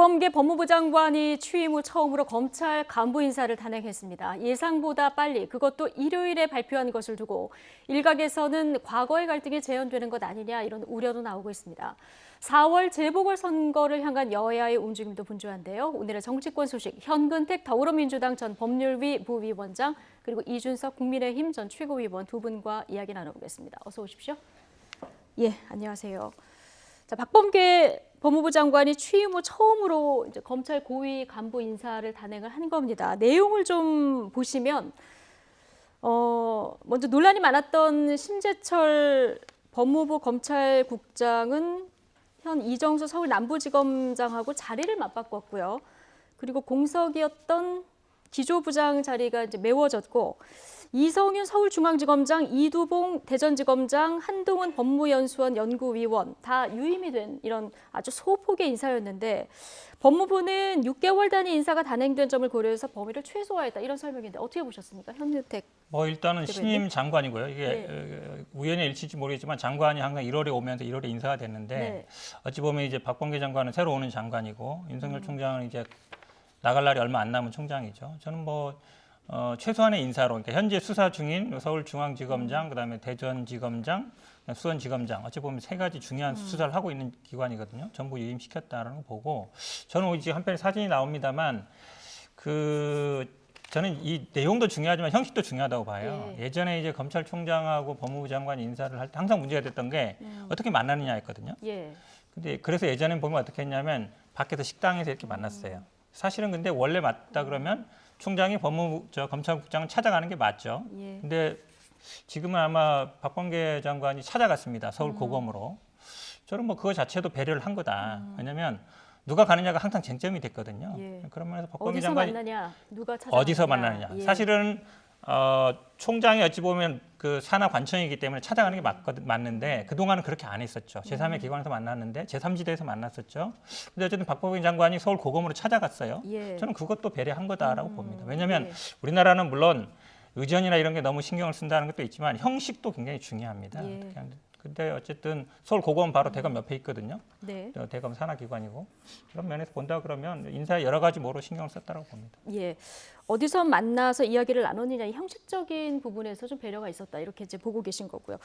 박범계 법무부 장관이 취임 후 처음으로 검찰 간부 인사를 단행했습니다. 예상보다 빨리 그것도 일요일에 발표한 것을 두고 일각에서는 과거의 갈등이 재현되는 것 아니냐 이런 우려도 나오고 있습니다. 4월 재보궐선거를 향한 여야의 움직임도 분주한데요. 오늘의 정치권 소식 현근택 더불어민주당 전 법률위 부위원장 그리고 이준석 국민의힘 전 최고위원 두 분과 이야기 나눠보겠습니다. 어서 오십시오. 예, 안녕하세요. 자, 박범계 법무부 장관이 취임 후 처음으로 이제 검찰 고위 간부 인사를 단행을 한 겁니다. 내용을 좀 보시면 먼저 논란이 많았던 심재철 법무부 검찰국장은 현 이정수 서울 남부지검장하고 자리를 맞바꿨고요. 그리고 공석이었던 기조부장 자리가 이제 메워졌고 이성윤 서울중앙지검장, 이두봉 대전지검장, 한동훈 법무연수원 연구위원 다 유임이 된 이런 아주 소폭의 인사였는데 법무부는 6개월 단위 인사가 단행된 점을 고려해서 범위를 최소화했다 이런 설명인데 어떻게 보셨습니까? 현근택 일단은 대변인? 신임 장관이고요. 이게 네. 우연의 일치인지 모르겠지만 장관이 항상 1월에 오면서 1월에 인사가 됐는데 네. 어찌 보면 이제 박범계 장관은 새로 오는 장관이고 윤석열 총장은 이제 나갈 날이 얼마 안 남은 총장이죠. 저는 최소한의 인사로, 그러니까 현재 수사 중인 서울중앙지검장, 그다음에 대전지검장, 수원지검장, 어찌 보면 세 가지 중요한 수사를 하고 있는 기관이거든요. 전부 유임시켰다라는 거 보고 저는 이제 한편에 사진이 나옵니다만 저는 이 내용도 중요하지만 형식도 중요하다고 봐요. 예. 예전에 이제 검찰총장하고 법무부 장관 인사를 할 때 항상 문제가 됐던 게 어떻게 만나느냐였거든요. 예. 근데 그래서 예전엔 보면 어떻게 했냐면 밖에서 식당에서 이렇게 만났어요. 사실은 근데 원래 맞다 그러면 총장이 검찰국장을 찾아가는 게 맞죠. 예. 근데 지금은 아마 박범계 장관이 찾아갔습니다. 서울 고검으로. 저는 그거 자체도 배려를 한 거다. 왜냐하면 누가 가느냐가 항상 쟁점이 됐거든요. 예. 그러면서 박범계 어디서 장관이 만나냐, 누가 찾아가느냐. 어디서 만나느냐. 예. 사실은 총장이 어찌 보면 그 산하 관청이기 때문에 찾아가는 게 맞는데 그동안은 그렇게 안 했었죠. 제3의 기관에서 만났는데 제3지대에서 만났었죠. 근데 어쨌든 박범계 장관이 서울 고검으로 찾아갔어요. 예. 저는 그것도 배려한 거다라고 봅니다. 왜냐하면 예. 우리나라는 물론 의전이나 이런 게 너무 신경을 쓴다는 것도 있지만 형식도 굉장히 중요합니다. 예. 근데 어쨌든 서울 고검 바로 대검 옆에 있거든요. 네. 대검 산하기관이고 그런 면에서 본다 그러면 인사에 여러 가지 모로 신경을 썼다고 봅니다. 예. 어디서 만나서 이야기를 나눴느냐 이 형식적인 부분에서 좀 배려가 있었다 이렇게 이제 보고 계신 거고요.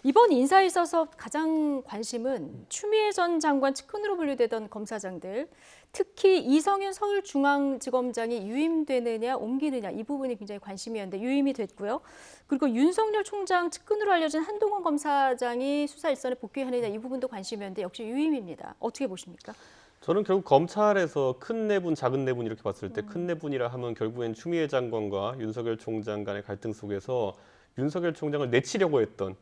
이번 인사에 있어서 가장 관심은 추미애 전 장관 측근으로 분류되던 검사장들, 특히 이성윤 서울중앙지검장이 유임되느냐 옮기느냐 이 부분이 굉장히 관심이었는데 유임이 됐고요. 그리고 윤석열 총장 측근으로 알려진 한동훈 검사장이 수사 일선에 복귀하느냐 이 부분도 관심이었는데 역시 유임입니다. 어떻게 보십니까? 저는 결국 검찰에서 큰 내분, 작은 내분 이렇게 봤을 때 큰 내분이라 하면 결국엔 추미애 장관과 윤석열 총장 간의 갈등 속에서 윤석열 총장을 내치려고 했던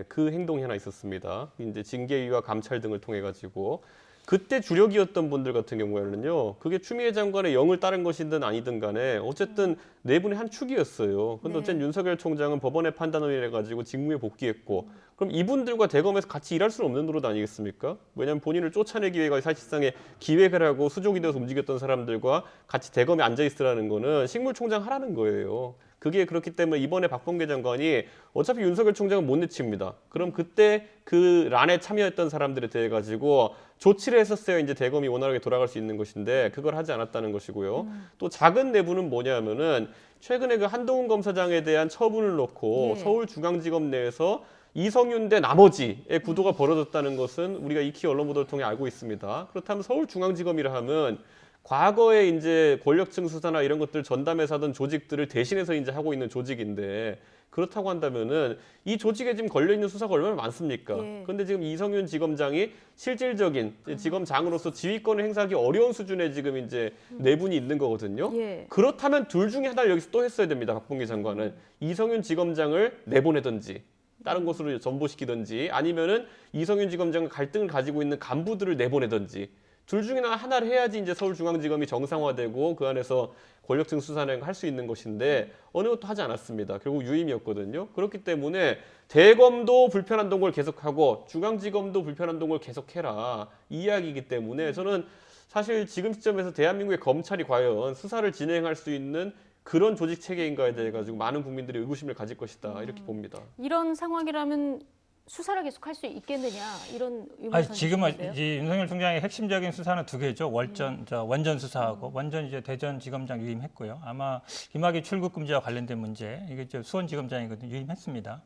그 행동이 하나 있었습니다. 이제 징계위와 감찰 등을 통해 가지고 그때 주력이었던 분들 같은 경우에는요. 그게 추미애 장관의 영을 따른 것이든 아니든 간에 어쨌든 내분의 한 축이었어요. 그런데 네. 어쨌든 윤석열 총장은 법원의 판단을 해가지고 직무에 복귀했고 그럼 이분들과 대검에서 같이 일할 수는 없는 노릇 아니겠습니까? 왜냐하면 본인을 쫓아내기 위해서 사실상의 기획을 하고 수족이 되어서 움직였던 사람들과 같이 대검에 앉아 있으라는 거는 식물총장 하라는 거예요. 그게 그렇기 때문에 이번에 박범계 장관이 어차피 윤석열 총장은 못 내칩니다. 그럼 그때 그 란에 참여했던 사람들에 대해 가지고 조치를 했었어야 이제 대검이 원활하게 돌아갈 수 있는 것인데 그걸 하지 않았다는 것이고요. 또 작은 내부는 뭐냐면은 최근에 그 한동훈 검사장에 대한 처분을 놓고 예. 서울중앙지검 내에서 이성윤 대 나머지의 구도가 벌어졌다는 것은 우리가 익히 언론 보도를 통해 알고 있습니다. 그렇다면 서울중앙지검이라 하면 과거에 이제 권력층 수사나 이런 것들 전담해서 하던 조직들을 대신해서 이제 하고 있는 조직인데 그렇다고 한다면은 이 조직에 지금 걸려 있는 수사가 얼마나 많습니까? 예. 그런데 지금 이성윤 지검장이 실질적인 지검장으로서 지휘권을 행사하기 어려운 수준의 지금 이제 내분이 있는 거거든요. 예. 그렇다면 둘 중에 하나를 여기서 또 했어야 됩니다. 박범계 장관은 이성윤 지검장을 내보내든지 다른 곳으로 전보시키든지 아니면은 이성윤 지검장과 갈등을 가지고 있는 간부들을 내보내든지 둘 중에 하나를 해야지 이제 서울중앙지검이 정상화되고 그 안에서 권력층 수사를 할 수 있는 것인데 어느 것도 하지 않았습니다. 결국 유임이었거든요. 그렇기 때문에 대검도 불편한 동을 계속하고 중앙지검도 불편한 동을 계속해라 이 이야기이기 때문에 저는 사실 지금 시점에서 대한민국의 검찰이 과연 수사를 진행할 수 있는 그런 조직 체계인가에 대해 가지고 많은 국민들이 의구심을 가질 것이다 이렇게 봅니다. 이런 상황이라면 수사를 계속할 수 있겠느냐 이런 의문 아니, 지금은 던지시는데요. 이제 윤석열 총장의 핵심적인 수사는 두 개죠. 원전 수사하고 원전 이제 대전지검장 유임했고요. 아마 김학의 출국 금지와 관련된 문제 이게 이제 수원지검장이거든요. 유임했습니다.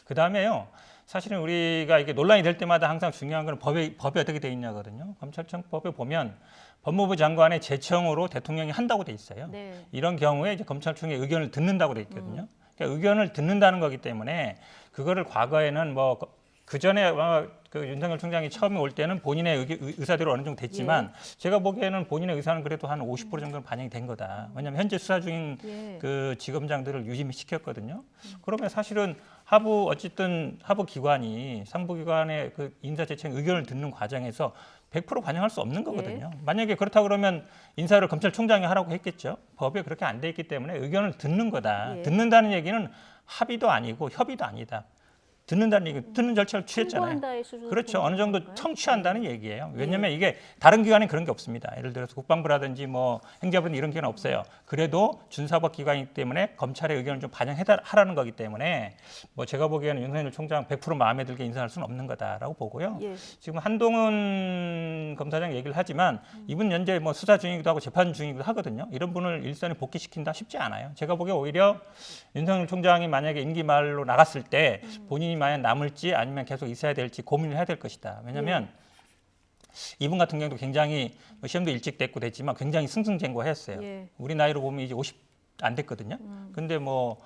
그 다음에요. 사실은 우리가 이게 논란이 될 때마다 항상 중요한 건 법이 어떻게 돼 있냐거든요. 검찰청법에 보면 법무부 장관의 제청으로 대통령이 한다고 돼 있어요. 네. 이런 경우에 이제 검찰청의 의견을 듣는다고 돼 있거든요. 그러니까 의견을 듣는다는 거기 때문에 그거를 과거에는 뭐 그 전에 그 윤석열 총장이 처음에 올 때는 본인의 의사대로 어느 정도 됐지만 제가 보기에는 본인의 의사는 그래도 한 50% 정도는 반영이 된 거다. 왜냐하면 현재 수사 중인 그 지검장들을 유임시켰거든요. 그러면 사실은 어쨌든 하부 기관이 상부 기관의 그 인사 제청 의견을 듣는 과정에서 100% 반영할 수 없는 거거든요. 만약에 그렇다 그러면 인사를 검찰총장이 하라고 했겠죠. 법에 그렇게 안 돼 있기 때문에 의견을 듣는 거다. 듣는다는 얘기는 합의도 아니고 협의도 아니다. 듣는 절차를 취했잖아요. 청구한다의 수준으로 그렇죠. 보는 어느 정도 건가요? 청취한다는 얘기예요. 왜냐하면 이게 다른 기관엔 그런 게 없습니다. 예를 들어서 국방부라든지 뭐 행정부는 이런 기관은 없어요. 그래도 준사법 기관이기 때문에 검찰의 의견을 좀 반영하라는 거기 때문에 뭐 제가 보기에는 윤석열 총장 100% 마음에 들게 인사할 수는 없는 거다라고 보고요. 지금 한동훈 검사장 얘기를 하지만 이분 현재 뭐 수사 중이기도 하고 재판 중이기도 하거든요. 이런 분을 일선에 복귀시킨다 쉽지 않아요. 제가 보기에 오히려 윤석열 총장이 만약에 임기 말로 나갔을 때 본인이 만약 남을지 아니면 계속 있어야 될지 고민을 해야 될 것이다. 왜냐하면 이분 같은 경우도 굉장히 시험도 일찍 됐지만 굉장히 승승장구했어요. 우리 나이로 보면 이제 50 안 됐거든요. 근데 뭐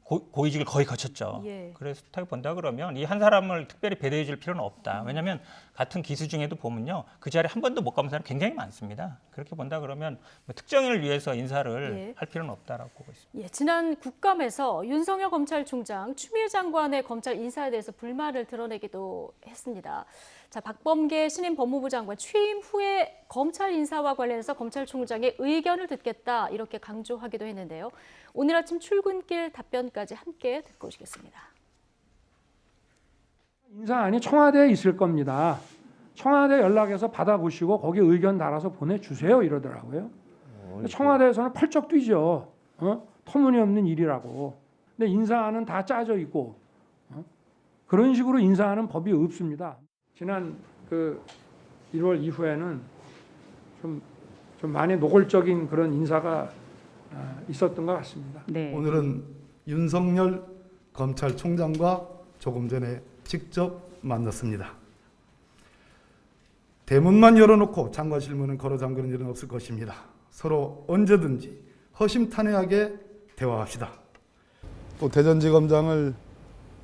고위직을 거의 거쳤죠. 그래서 그렇게 본다 그러면 이 한 사람을 특별히 배려해 줄 필요는 없다. 왜냐하면 같은 기수 중에도 보면요. 그 자리에 한 번도 못 가본 사람 굉장히 많습니다. 그렇게 본다 그러면 뭐 특정인을 위해서 인사를 할 필요는 없다라고 보고 있습니다. 지난 국감에서 윤석열 검찰총장, 추미애 장관의 검찰 인사에 대해서 불만을 드러내기도 했습니다. 자, 박범계 신임 법무부 장관 취임 후에 검찰 인사와 관련해서 검찰총장의 의견을 듣겠다 이렇게 강조하기도 했는데요. 오늘 아침 출근길 답변까지 함께 듣고 오시겠습니다. 인사안이 청와대에 있을 겁니다. 청와대 연락해서 받아보시고 거기 의견 달아서 보내주세요 이러더라고요. 청와대에서는 펄쩍 뛰죠. 터무니없는 일이라고. 근데 인사안은 다 짜져 있고 그런 식으로 인사하는 법이 없습니다. 지난 그 1월 이후에는 좀 많이 노골적인 그런 인사가 있었던 것 같습니다. 오늘은 윤석열 검찰총장과 조금 전에 직접 만났습니다. 대문만 열어놓고 장관실 문은 걸어 잠그는 일은 없을 것입니다. 서로 언제든지 허심탄회하게 대화합시다. 또 대전지검장을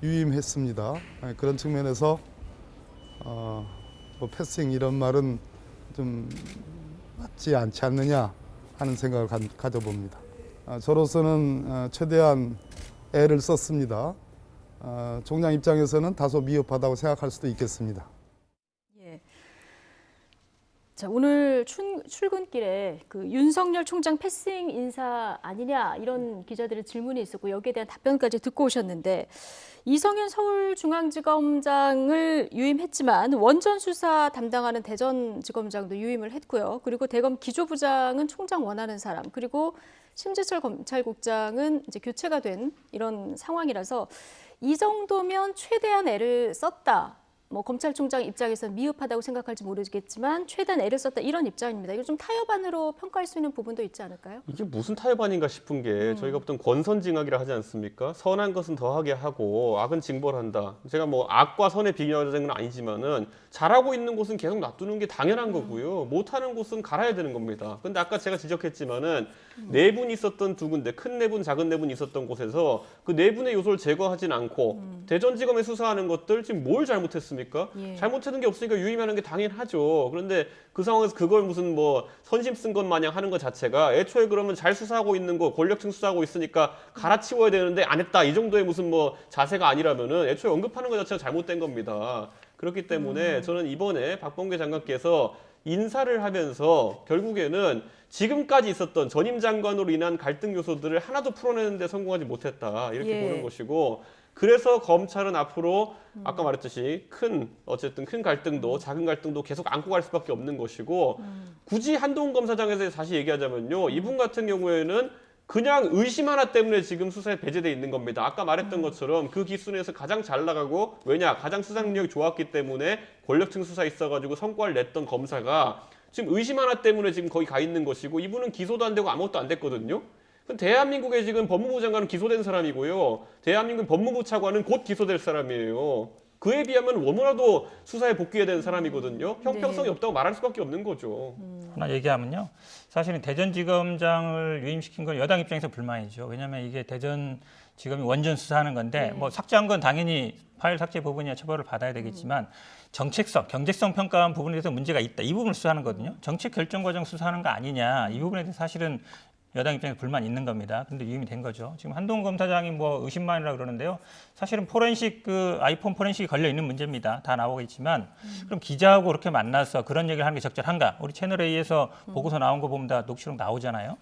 유임했습니다. 그런 측면에서 뭐 패싱 이런 말은 좀 맞지 않지 않느냐 하는 생각을 가져봅니다. 저로서는 최대한 애를 썼습니다. 총장 입장에서는 다소 미흡하다고 생각할 수도 있겠습니다. 자, 오늘 출근길에 그 윤석열 총장 패싱 인사 아니냐 이런 기자들의 질문이 있었고 여기에 대한 답변까지 듣고 오셨는데 이성윤 서울중앙지검장을 유임했지만 원전 수사 담당하는 대전지검장도 유임을 했고요. 그리고 대검 기조부장은 총장 원하는 사람, 그리고 심재철 검찰국장은 이제 교체가 된 이런 상황이라서 이 정도면 최대한 애를 썼다. 뭐 검찰총장 입장에서는 미흡하다고 생각할지 모르겠지만 최대한 애를 썼다 이런 입장입니다. 이거 좀 타협안으로 평가할 수 있는 부분도 있지 않을까요? 이게 무슨 타협안인가 싶은 게 저희가 보통 권선징악이라 하지 않습니까? 선한 것은 더하게 하고 악은 징벌한다. 제가 뭐 악과 선의 비교하자는 건 아니지만은 잘하고 있는 곳은 계속 놔두는 게 당연한 거고요. 못하는 곳은 갈아야 되는 겁니다. 근데 아까 제가 지적했지만은 내분이 있었던 두 군데, 큰 내분, 작은 내분이 있었던 곳에서 그 내분의 요소를 제거하진 않고 대전지검에 수사하는 것들 지금 뭘 잘못했습니까? 잘못하는 게 없으니까 유임하는 게 당연하죠. 그런데 그 상황에서 그걸 무슨 뭐 선심 쓴 것 마냥 하는 것 자체가 애초에 그러면 잘 수사하고 있는 거 권력층 수사하고 있으니까 갈아치워야 되는데 안 했다 이 정도의 무슨 뭐 자세가 아니라면은 애초에 언급하는 것 자체가 잘못된 겁니다. 그렇기 때문에 저는 이번에 박범계 장관께서 인사를 하면서 결국에는 지금까지 있었던 전임 장관으로 인한 갈등 요소들을 하나도 풀어내는 데 성공하지 못했다 이렇게 보는 것이고, 그래서 검찰은 앞으로 아까 말했듯이 어쨌든 큰 갈등도 작은 갈등도 계속 안고 갈 수밖에 없는 것이고, 굳이 한동훈 검사장에서 다시 얘기하자면요, 이분 같은 경우에는 그냥 의심 하나 때문에 지금 수사에 배제돼 있는 겁니다. 아까 말했던 것처럼 그 기순에서 가장 잘 나가고 왜냐 가장 수사 능력이 좋았기 때문에 권력층 수사에 있어가지고 성과를 냈던 검사가 지금 의심 하나 때문에 지금 거기 가 있는 것이고 이분은 기소도 안 되고 아무것도 안 됐거든요. 대한민국의 지금 법무부 장관은 기소된 사람이고요. 대한민국 법무부 차관은 곧 기소될 사람이에요. 그에 비하면 너무나도 수사에 복귀해야 되는 사람이거든요. 형평성이 없다고 말할 수밖에 없는 거죠. 하나 얘기하면요. 사실은 대전지검장을 유임시킨 건 여당 입장에서 불만이죠. 왜냐하면 이게 대전지검이 원전 수사하는 건데 뭐 삭제한 건 당연히 파일 삭제 부분이야 처벌을 받아야 되겠지만 정책성, 경제성 평가한 부분에 대해서 문제가 있다. 이 부분을 수사하는 거거든요. 정책 결정 과정 수사하는 거 아니냐. 이 부분에 대해서 사실은 여당 입장에서 불만 있는 겁니다. 그런데 유임이 된 거죠. 지금 한동훈 검사장이 뭐 의심만이라 그러는데요. 사실은 포렌식 아이폰 포렌식이 걸려 있는 문제입니다. 다 나오고 있지만 그럼 기자하고 그렇게 만나서 그런 얘기를 하는 게 적절한가? 우리 채널 A에서 보고서 나온 거 보면 다 녹취록 나오잖아요.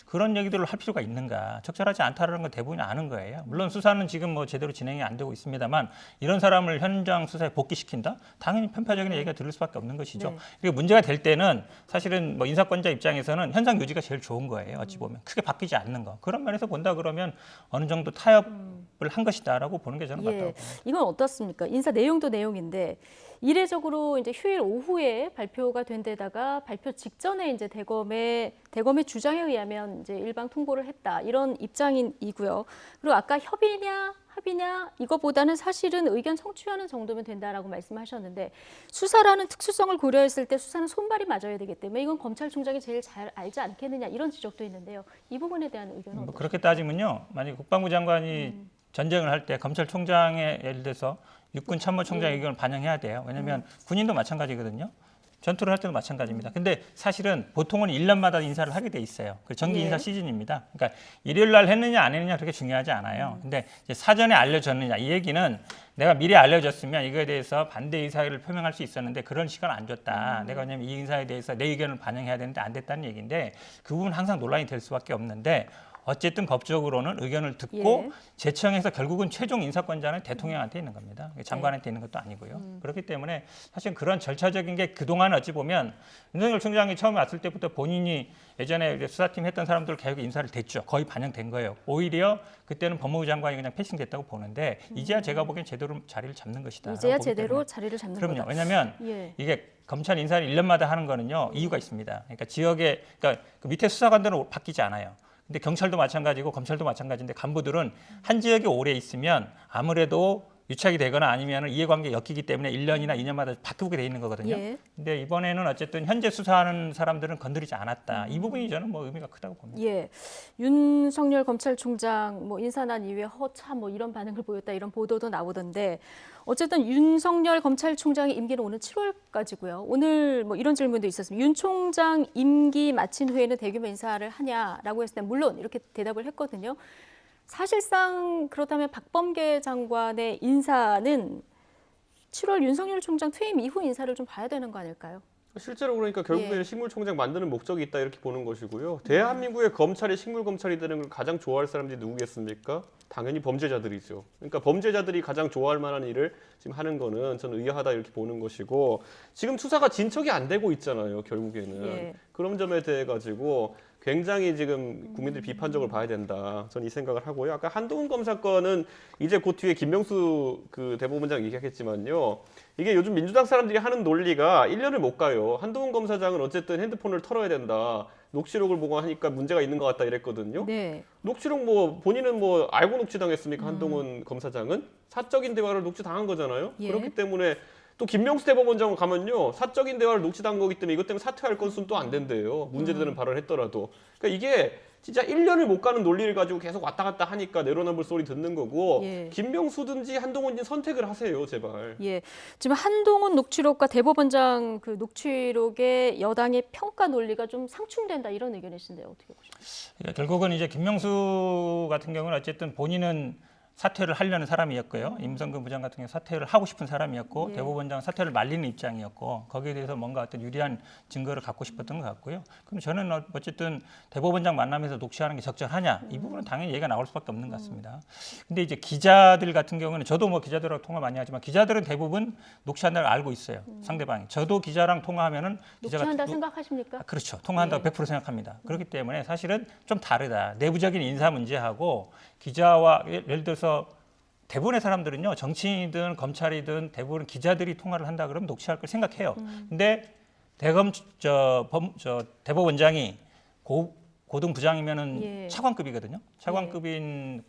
그런 얘기들을 할 필요가 있는가? 적절하지 않다라는 건 대부분이 아는 거예요. 물론 수사는 지금 뭐 제대로 진행이 안 되고 있습니다만 이런 사람을 현장 수사에 복귀시킨다? 당연히 편파적인 얘기가 들을 수밖에 없는 것이죠. 그리고 문제가 될 때는 사실은 뭐 인사권자 입장에서는 현장 유지가 제일 좋은 거예요. 어찌 보면 크게 바뀌지 않는 거. 그런 면에서 본다 그러면 어느 정도 타협을 한 것이다라고 보는 게 저는 맞다고 봅니다. 이건 어떻습니까? 인사 내용도 내용인데 이례적으로 이제 휴일 오후에 발표가 된 데다가 발표 직전에 이제 대검의 주장에 의하면 이제 일방 통보를 했다 이런 입장이고요. 그리고 아까 협의냐 합의냐 이거보다는 사실은 의견 청취하는 정도면 된다라고 말씀하셨는데 수사라는 특수성을 고려했을 때 수사는 손발이 맞아야 되기 때문에 이건 검찰총장이 제일 잘 알지 않겠느냐 이런 지적도 있는데요. 이 부분에 대한 의견은 뭐 어떠세요? 그렇게 따지면요. 만약 국방부 장관이 전쟁을 할 때 검찰총장의 예를 들어서 육군 참모총장 의견을 반영해야 돼요. 왜냐하면 군인도 마찬가지거든요. 전투를 할 때도 마찬가지입니다. 근데 사실은 보통은 1년마다 인사를 하게 돼 있어요. 그 정기 인사 시즌입니다. 그러니까 일요일 날 했느냐 안 했느냐 그렇게 중요하지 않아요. 근데 이제 사전에 알려졌느냐 이 얘기는 내가 미리 알려줬으면 이거에 대해서 반대 의사를 표명할 수 있었는데 그런 시간 안 줬다. 내가 왜냐면 이 인사에 대해서 내 의견을 반영해야 되는데 안 됐다는 얘기인데 그 부분 항상 논란이 될 수밖에 없는데 어쨌든 법적으로는 의견을 듣고 제청해서 결국은 최종 인사권자는 대통령한테 있는 겁니다. 장관한테 있는 것도 아니고요. 그렇기 때문에 사실 그런 절차적인 게 그동안 어찌 보면 윤석열 총장이 처음에 왔을 때부터 본인이 예전에 수사팀 했던 사람들 계속 인사를 됐죠. 거의 반영된 거예요. 오히려 그때는 법무부 장관이 그냥 패싱됐다고 보는데 이제야 제가 보기엔 제대로 자리를 잡는 것이다. 이제야 제대로 자리를 잡는 그럼요. 거다. 왜냐하면 이게 검찰 인사를 1년마다 하는 거는요. 이유가 있습니다. 그러니까 지역에 그러니까 그 밑에 수사관들은 바뀌지 않아요. 근데 경찰도 마찬가지고 검찰도 마찬가지인데 간부들은 한 지역에 오래 있으면 아무래도 유착이 되거나 아니면 이해관계 엮이기 때문에 1년이나 2년마다 바꾸게 돼 있는 거거든요. 근데 이번에는 어쨌든 현재 수사하는 사람들은 건드리지 않았다. 이 부분이 저는 뭐 의미가 크다고 봅니다. 윤석열 검찰총장 뭐 인사 난 이후에 허참 뭐 이런 반응을 보였다 이런 보도도 나오던데 어쨌든 윤석열 검찰총장의 임기는 오늘 7월까지고요. 오늘 뭐 이런 질문도 있었습니다. 윤 총장 임기 마친 후에는 대규모 인사를 하냐라고 했을 때 물론 이렇게 대답을 했거든요. 사실상 그렇다면 박범계 장관의 인사는 7월 윤석열 총장 퇴임 이후 인사를 좀 봐야 되는 거 아닐까요? 실제로 그러니까 결국에는 식물총장 만드는 목적이 있다 이렇게 보는 것이고요. 대한민국의 검찰이 식물검찰이 되는 걸 가장 좋아할 사람들이 누구겠습니까? 당연히 범죄자들이죠. 그러니까 범죄자들이 가장 좋아할 만한 일을 지금 하는 거는 저는 의아하다 이렇게 보는 것이고 지금 수사가 진척이 안 되고 있잖아요. 결국에는. 그런 점에 대해 가지고 굉장히 지금 국민들이 비판적으로 봐야 된다. 저는 이 생각을 하고요. 아까 한동훈 검사 건은 이제 그 뒤에 김명수 그 대법원장 얘기하겠지만요. 이게 요즘 민주당 사람들이 하는 논리가 1년을 못 가요. 한동훈 검사장은 어쨌든 핸드폰을 털어야 된다. 녹취록을 보고 하니까 문제가 있는 것 같다 이랬거든요. 녹취록 뭐 본인은 뭐 알고 녹취당했습니까? 한동훈 검사장은 사적인 대화를 녹취당한 거잖아요. 그렇기 때문에 또 김명수 대법원장은 가면요. 사적인 대화를 녹취당한 거기 때문에 이것 때문에 사퇴할 건수는 또 안 된대요. 문제되는 발언을 했더라도. 그러니까 이게 진짜 1년을 못 가는 논리를 가지고 계속 왔다 갔다 하니까 내로남불 소리 듣는 거고 김명수든지 한동훈이 선택을 하세요. 제발. 지금 한동훈 녹취록과 대법원장 그 녹취록의 여당의 평가 논리가 좀 상충된다 이런 의견이신데요. 어떻게 보십니까? 결국은 이제 김명수 같은 경우는 어쨌든 본인은 사퇴를 하려는 사람이었고요. 임성근 부장 같은 경우 사퇴를 하고 싶은 사람이었고 예. 대법원장 사퇴를 말리는 입장이었고 거기에 대해서 뭔가 어떤 유리한 증거를 갖고 싶었던 것 같고요. 그럼 저는 어쨌든 대법원장 만나면서 녹취하는 게 적절하냐 이 부분은 당연히 얘기가 나올 수밖에 없는 것 같습니다. 근데 이제 기자들 같은 경우는 저도 뭐 기자들하고 통화 많이 하지만 기자들은 대부분 녹취한다고 알고 있어요. 상대방이. 저도 기자랑 통화하면은 기자가 녹취한다 생각하십니까? 그렇죠. 통화한다고 예. 100% 생각합니다. 그렇기 때문에 사실은 좀 다르다. 내부적인 인사 문제하고 기자와 예를 들어서 대부분의 사람들은요. 정치인이든 검찰이든 대부분 기자들이 통화를 한다 그러면 녹취할 걸 생각해요. 근데 대법원장이 고등 부장이면은 예. 차관급이거든요. 차관급인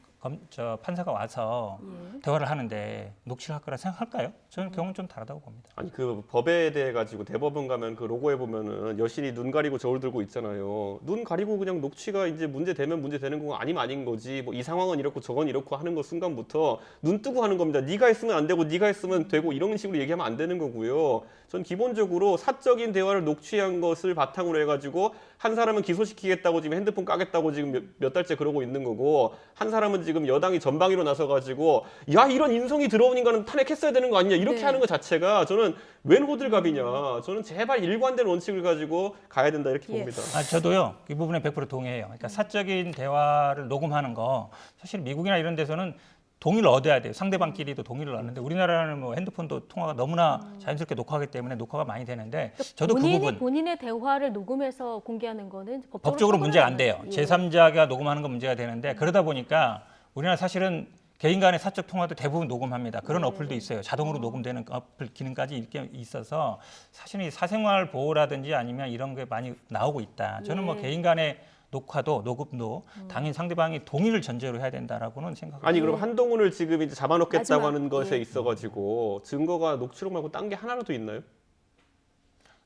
판사가 와서 예. 대화를 하는데 녹취를 할 거라 생각할까요? 저는 경우는 좀 다르다고 봅니다. 아니 그 법에 대해 가지고 대법원 가면 그 로고에 보면은 여신이 눈 가리고 저울 들고 있잖아요. 눈 가리고 그냥 녹취가 이제 문제 되면 문제 되는 거고 아니면 아닌 거지. 뭐 이 상황은 이렇고 저건 이렇고 하는 거 순간부터 눈 뜨고 하는 겁니다. 네가 했으면 안 되고 네가 했으면 되고 이런 식으로 얘기하면 안 되는 거고요. 전 기본적으로 사적인 대화를 녹취한 것을 바탕으로 해가지고 한 사람은 기소시키겠다고 지금 핸드폰 까겠다고 지금 몇 달째 그러고 있는 거고 한 사람은 지금 여당이 전방위로 나서가지고 야 이런 인성이 들어온 인간은 탄핵했어야 되는 거 아니냐 이렇게 네. 하는 것 자체가 저는 웬 호들갑이냐. 저는 제발 일관된 원칙을 가지고 가야 된다 이렇게 예. 봅니다. 저도요. 이 부분에 100% 동의해요. 그러니까 사적인 대화를 녹음하는 거 사실 미국이나 이런 데서는 동의를 얻어야 돼요. 상대방끼리도 동의를 얻는데 우리나라는 뭐 핸드폰도 통화가 너무나 자연스럽게 녹화하기 때문에 녹화가 많이 되는데 저도 그 부분 본인의 대화를 녹음해서 공개하는 거는 법적으로 문제가 안 돼요. 예. 제3자가 녹음하는 건 문제가 되는데 그러다 보니까 우리나라 사실은 개인 간의 사적 통화도 대부분 녹음합니다. 그런 네. 어플도 있어요. 자동으로 녹음되는 어플 기능까지 이렇게 있어서 사실은 이 사생활 보호라든지 아니면 이런 게 많이 나오고 있다. 저는 뭐 예. 개인 간의 녹화도 녹음도 당연히 상대방이 동의를 전제로 해야 된다라고는 생각합니다. 아니 그럼 한동훈을 지금 이제 잡아놓겠다고 마지막, 하는 것에 예. 있어가지고 증거가 녹취록 말고 딴 게 하나라도 있나요?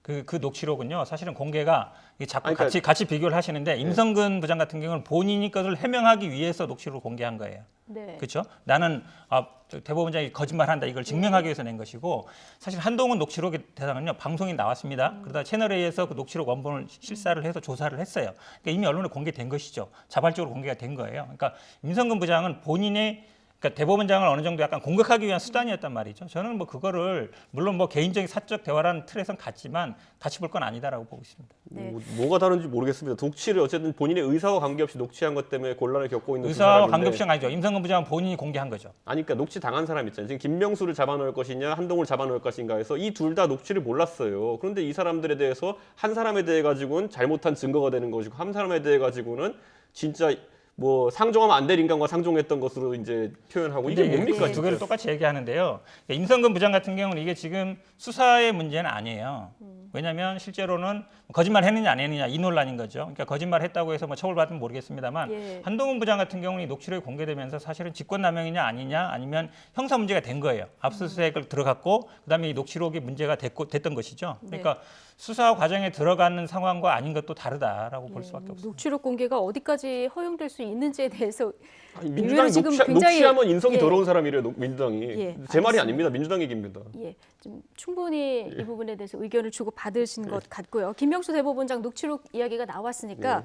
그 녹취록은요, 사실은 공개가 이게 자꾸 아니, 그러니까- 같이 비교를 하시는데 임성근 부장 같은 경우는 본인이 것을 해명하기 위해서 녹취록을 공개한 거예요. 네. 그렇죠? 나는 대법원장이 거짓말한다 이걸 증명하기 위해서 낸 것이고 사실 한동훈 녹취록의 대상은요 방송이 나왔습니다. 그러다 채널A에서 그 녹취록 원본을 실사를 해서 조사를 했어요. 그러니까 이미 언론에 공개된 것이죠. 자발적으로 공개가 된 거예요. 그러니까 임성근 부장은 본인의 그러니까 대법원장을 어느 정도 약간 공격하기 위한 수단이었단 말이죠. 저는 뭐 그거를 물론 뭐 개인적인 사적 대화라는 틀에선 같지만 같이 볼 건 아니다라고 보고 있습니다. 네. 뭐가 다른지 모르겠습니다. 독취를 어쨌든 본인의 의사와 관계없이 녹취한 것 때문에 곤란을 겪고 있는 두 의사와 사람인데 관계없이 아니죠. 임성근 부장은 본인이 공개한 거죠. 아니 그러니까 녹취 당한 사람 있잖아요. 지금 김명수를 잡아놓을 것이냐 한동훈을 잡아놓을 것인가 해서 이 둘 다 녹취를 몰랐어요. 그런데 이 사람들에 대해서 한 사람에 대해 가지고는 잘못한 증거가 되는 것이고 한 사람에 대해 가지고는 진짜 뭐 상종하면 안 될 인간과 상종했던 것으로 이제 표현하고 이게 근데 뭡니까? 두 개를 똑같이 얘기하는데요. 임성근 부장 같은 경우는 이게 지금 수사의 문제는 아니에요. 왜냐하면 실제로는 거짓말 했느냐 안 했느냐 이 논란인 거죠. 그러니까 거짓말 했다고 해서 뭐 처벌받으면 모르겠습니다만 예. 한동훈 부장 같은 경우는 이 녹취록이 공개되면서 사실은 직권남용이냐 아니냐 아니면 형사 문제가 된 거예요. 압수수색을 들어갔고 그다음에 이 녹취록이 문제가 됐던 것이죠. 그러니까 수사 과정에 들어가는 상황과 아닌 것도 다르다라고 볼 수밖에 없습니다. 녹취록 공개가 어디까지 허용될 수 있는지에 대해서 아니, 의외로 민주당이 지금 굉장히- 녹취하면 인성이 예. 더러운 사람이래요. 민주당이. 예, 제 말이 알겠습니다. 아닙니다. 민주당 얘기입니다. 예, 좀 충분히 이 부분에 대해서 의견을 주고 받으신 것 같고요. 김명수 대법원장 녹취록 이야기가 나왔으니까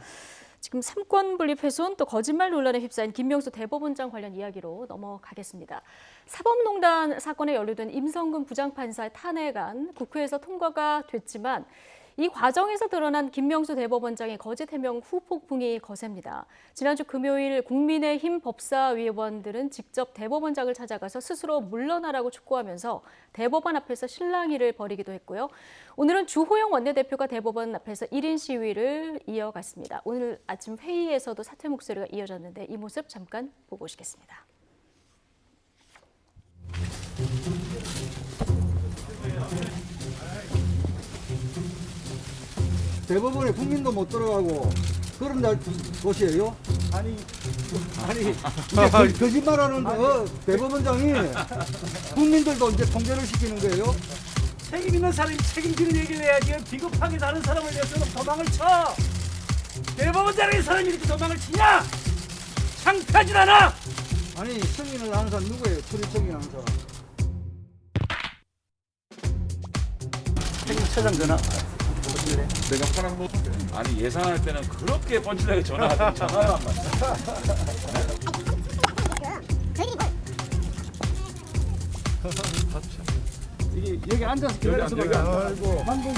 지금 삼권 분립 훼손 또 거짓말 논란에 휩싸인 김명수 대법원장 관련 이야기로 넘어가겠습니다. 사법농단 사건에 연루된 임성근 부장판사의 탄핵안 국회에서 통과가 됐지만 이 과정에서 드러난 김명수 대법원장의 거짓 해명 후폭풍이 거셉니다. 지난주 금요일 국민의힘 법사위원들은 직접 대법원장을 찾아가서 스스로 물러나라고 촉구하면서 대법원 앞에서 실랑이를 벌이기도 했고요. 오늘은 주호영 원내대표가 대법원 앞에서 1인 시위를 이어갔습니다. 오늘 아침 회의에서도 사퇴 목소리가 이어졌는데 이 모습 잠깐 보고 오시겠습니다. 대법원에 국민도 못 들어가고 그런 곳이에요? 아니 이제 거짓말하는 대법원장이 국민들도 이제 통제를 시키는 거예요? 책임 있는 사람이 책임지는 얘기를 해야지 비겁하게 다른 사람을 위해서는 도망을 쳐. 대법원장의 사람이 이렇게 도망을 치냐? 창피하진 않아. 아니 승인을 하는 사람 누구예요? 출입 승인하는 사람. 책임처장 전화. 내가 파란 거 아니 예상할 때는 그렇게 뻔질나게 전화가 전화를 안 받아. 저희들이 뭘 이게 여기 앉아서 기다려서 아이고. 방금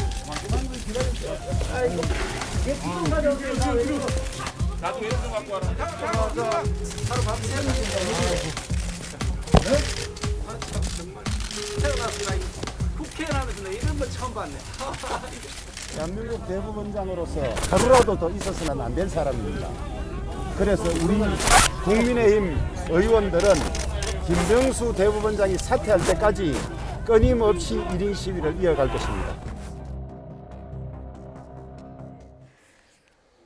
기다렸어. 아이고. 얘 지금 가져오세요. 나도 왼손 갖고 와라. 태어났으나 국회에 나면서 이런 걸 처음 봤네. 대한민국 대법원장으로서 하루라도 더 있어서는 안 될 사람입니다. 그래서 우리 국민의힘 의원들은 김병수 대법원장이 사퇴할 때까지 끊임없이 1인 시위를 이어갈 것입니다.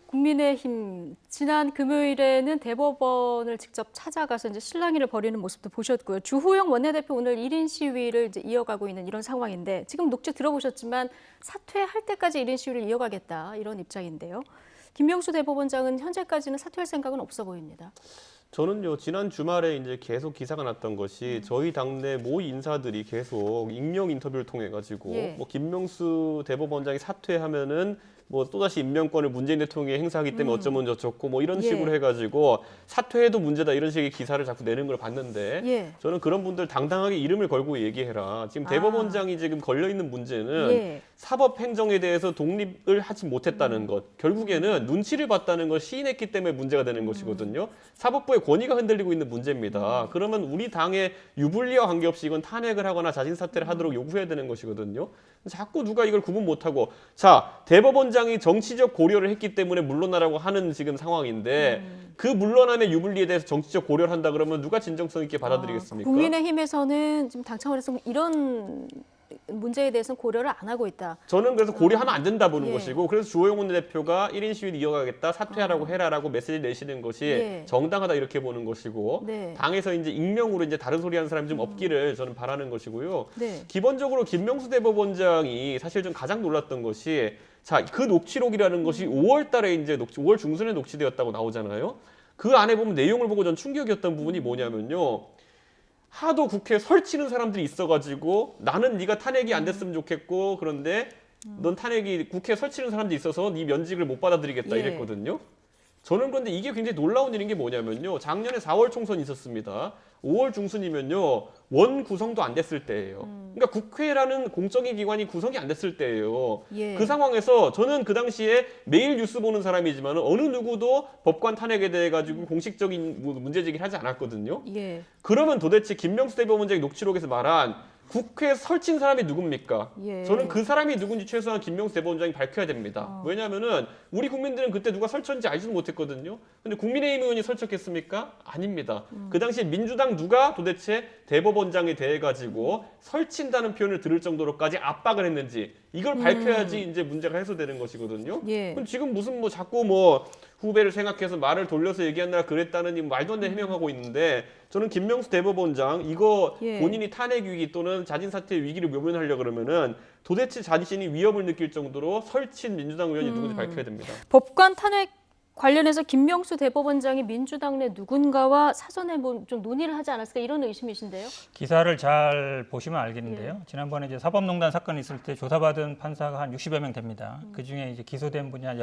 국민의힘 지난 금요일에는 대법원을 직접 찾아가서 이제 실랑이를 벌이는 모습도 보셨고요. 주호영 원내대표 오늘 1인 시위를 이제 이어가고 있는 이런 상황인데 지금 녹취 들어보셨지만 사퇴할 때까지 1인 시위를 이어가겠다 이런 입장인데요. 김명수 대법원장은 현재까지는 사퇴할 생각은 없어 보입니다. 저는요 지난 주말에 이제 계속 기사가 났던 것이 저희 당내 모 인사들이 계속 익명 인터뷰를 통해 가지고 예. 뭐 김명수 대법원장이 사퇴하면은 뭐 또다시 임명권을 문재인 대통령이 행사하기 때문에 어쩌면 저쩌고 뭐 이런 예. 식으로 해가지고 사퇴해도 문제다 이런 식의 기사를 자꾸 내는 걸 봤는데 예. 저는 그런 분들 당당하게 이름을 걸고 얘기해라. 지금 대법원장이 지금 걸려 있는 문제는 예. 사법 행정에 대해서 독립을 하지 못했다는 것, 결국에는 눈치를 봤다는 걸 시인했기 때문에 문제가 되는 것이거든요. 사법부의 권위가 흔들리고 있는 문제입니다. 그러면 우리 당의 유불리와 관계없이 이건 탄핵을 하거나 자진 사퇴를 하도록 요구해야 되는 것이거든요. 자꾸 누가 이걸 구분 못하고 자 대법원장이 정치적 고려를 했기 때문에 물러나라고 하는 지금 상황인데 그 물러남의 유불리에 대해서 정치적 고려를 한다 그러면 누가 진정성 있게 받아들이겠습니까? 국민의힘에서는 지금 당 차원에서 이런 문제에 대해서는 고려를 안 하고 있다. 저는 그래서 고려하면 안 된다 보는 예. 것이고 그래서 주호영 원내대표가 1인 시위를 이어가겠다 사퇴하라고 해라라고 메시지 내시는 것이 예. 정당하다 이렇게 보는 것이고 네. 당에서 이제 익명으로 이제 다른 소리 하는 사람이 좀 없기를 저는 바라는 것이고요. 네. 기본적으로 김명수 대법원장이 사실 좀 가장 놀랐던 것이 자, 그 녹취록이라는 것이 5월 달에 이제 5월 중순에 녹취되었다고 나오잖아요. 그 안에 보면 내용을 보고 전 충격이었던 부분이 뭐냐면요. 하도 국회에 설치는 사람들이 있어가지고 나는 네가 탄핵이 안 됐으면 좋겠고 그런데 넌 탄핵이 국회에 설치는 사람들이 있어서 네 면직을 못 받아들이겠다 예. 이랬거든요. 저는 그런데 이게 굉장히 놀라운 일인 게 뭐냐면요. 작년에 4월 총선이 있었습니다. 5월 중순이면요. 원 구성도 안 됐을 때예요. 그러니까 국회라는 공적인 기관이 구성이 안 됐을 때예요. 예. 그 상황에서 저는 그 당시에 매일 뉴스 보는 사람이지만 어느 누구도 법관 탄핵에 대해 가지고 공식적인 문제 제기를 하지 않았거든요. 예. 그러면 도대체 김명수 대법원장이 녹취록에서 말한 국회에 설친 사람이 누굽니까? 예. 저는 그 사람이 누군지 최소한 김명수 대법원장이 밝혀야 됩니다. 왜냐하면은 우리 국민들은 그때 누가 설쳤는지 알지도 못했거든요. 근데 국민의힘 의원이 설쳤겠습니까? 아닙니다. 그 당시에 민주당 누가 도대체 대법원장에 대해 가지고 설친다는 표현을 들을 정도로까지 압박을 했는지 이걸 밝혀야지 이제 문제가 해소되는 것이거든요. 예. 그럼 지금 무슨 뭐 자꾸 뭐 후배를 생각해서 말을 돌려서 얘기한다 그랬다는 말도 안 되는 해명하고 있는데 저는 김명수 대법원장 이거 예. 본인이 탄핵 위기 또는 자진 사퇴 위기를 묘면하려 그러면은 도대체 자신이 위협을 느낄 정도로 설친 민주당 의원이 누군지 밝혀야 됩니다. 법관 탄핵 관련해서 김명수 대법원장이 민주당 내 누군가와 사전에 뭐 좀 논의를 하지 않았을까 이런 의심이신데요. 기사를 잘 보시면 알겠는데요. 지난번에 이제 사법농단 사건이 있을 때 조사받은 판사가 한 60여 명 됩니다. 그 중에 이제 기소된 분이 한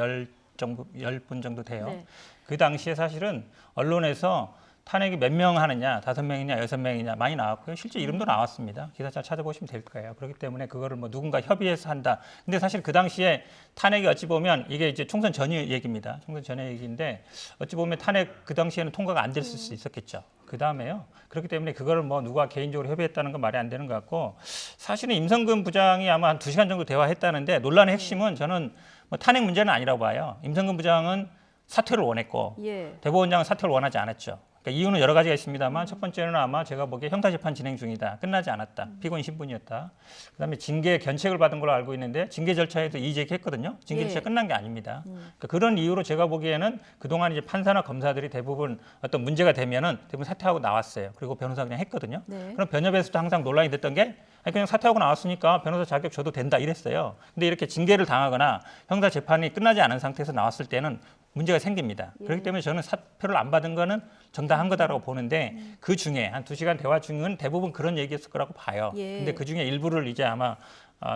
10분 정도 돼요. 네. 그 당시에 사실은 언론에서 탄핵이 몇 명 하느냐, 5명이냐, 6명이냐 많이 나왔고요. 실제 이름도 나왔습니다. 기사 잘 찾아보시면 될 거예요. 그렇기 때문에 그거를 뭐 누군가 협의해서 한다. 근데 사실 그 당시에 탄핵이 어찌 보면 이게 이제 총선 전의 얘기입니다. 총선 전의 얘기인데 어찌 보면 탄핵 그 당시에는 통과가 안 됐을 수 있었겠죠. 그 다음에요. 그렇기 때문에 그거를 뭐 누가 개인적으로 협의했다는 건 말이 안 되는 것 같고 사실은 임성근 부장이 아마 한 2시간 정도 대화했다는데 논란의 핵심은 저는 뭐 탄핵 문제는 아니라고 봐요. 임성근 부장은 사퇴를 원했고 예. 대법원장은 사퇴를 원하지 않았죠. 그러니까 이유는 여러 가지가 있습니다만 첫 번째는 아마 제가 보기에 형사재판 진행 중이다. 끝나지 않았다. 피고인 신분이었다. 그다음에 징계 견책을 받은 걸로 알고 있는데 징계 절차에도 이의 제기했거든요. 징계 절차 끝난 게 아닙니다. 그러니까 그런 이유로 제가 보기에는 그동안 이제 판사나 검사들이 대부분 어떤 문제가 되면은 대부분 사퇴하고 나왔어요. 그리고 변호사 그냥 했거든요. 네. 그럼 변협에서도 항상 논란이 됐던 게 아니, 그냥 사퇴하고 나왔으니까 변호사 자격 줘도 된다 이랬어요. 근데 이렇게 징계를 당하거나 형사 재판이 끝나지 않은 상태에서 나왔을 때는 문제가 생깁니다. 그렇기 때문에 저는 사표를 안 받은 거는 정당한 거다라고 보는데 그 중에 한 2시간 대화 중은 대부분 그런 얘기였을 거라고 봐요. 예. 근데 그 중에 일부를 이제 아마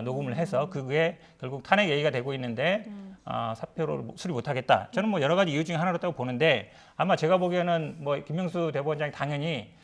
녹음을 해서 그게 결국 탄핵 얘기가 되고 있는데 사표를 수리 못하겠다. 저는 뭐 여러 가지 이유 중에 하나로 보는데 아마 제가 보기에는 뭐 김명수 대법원장이 당연히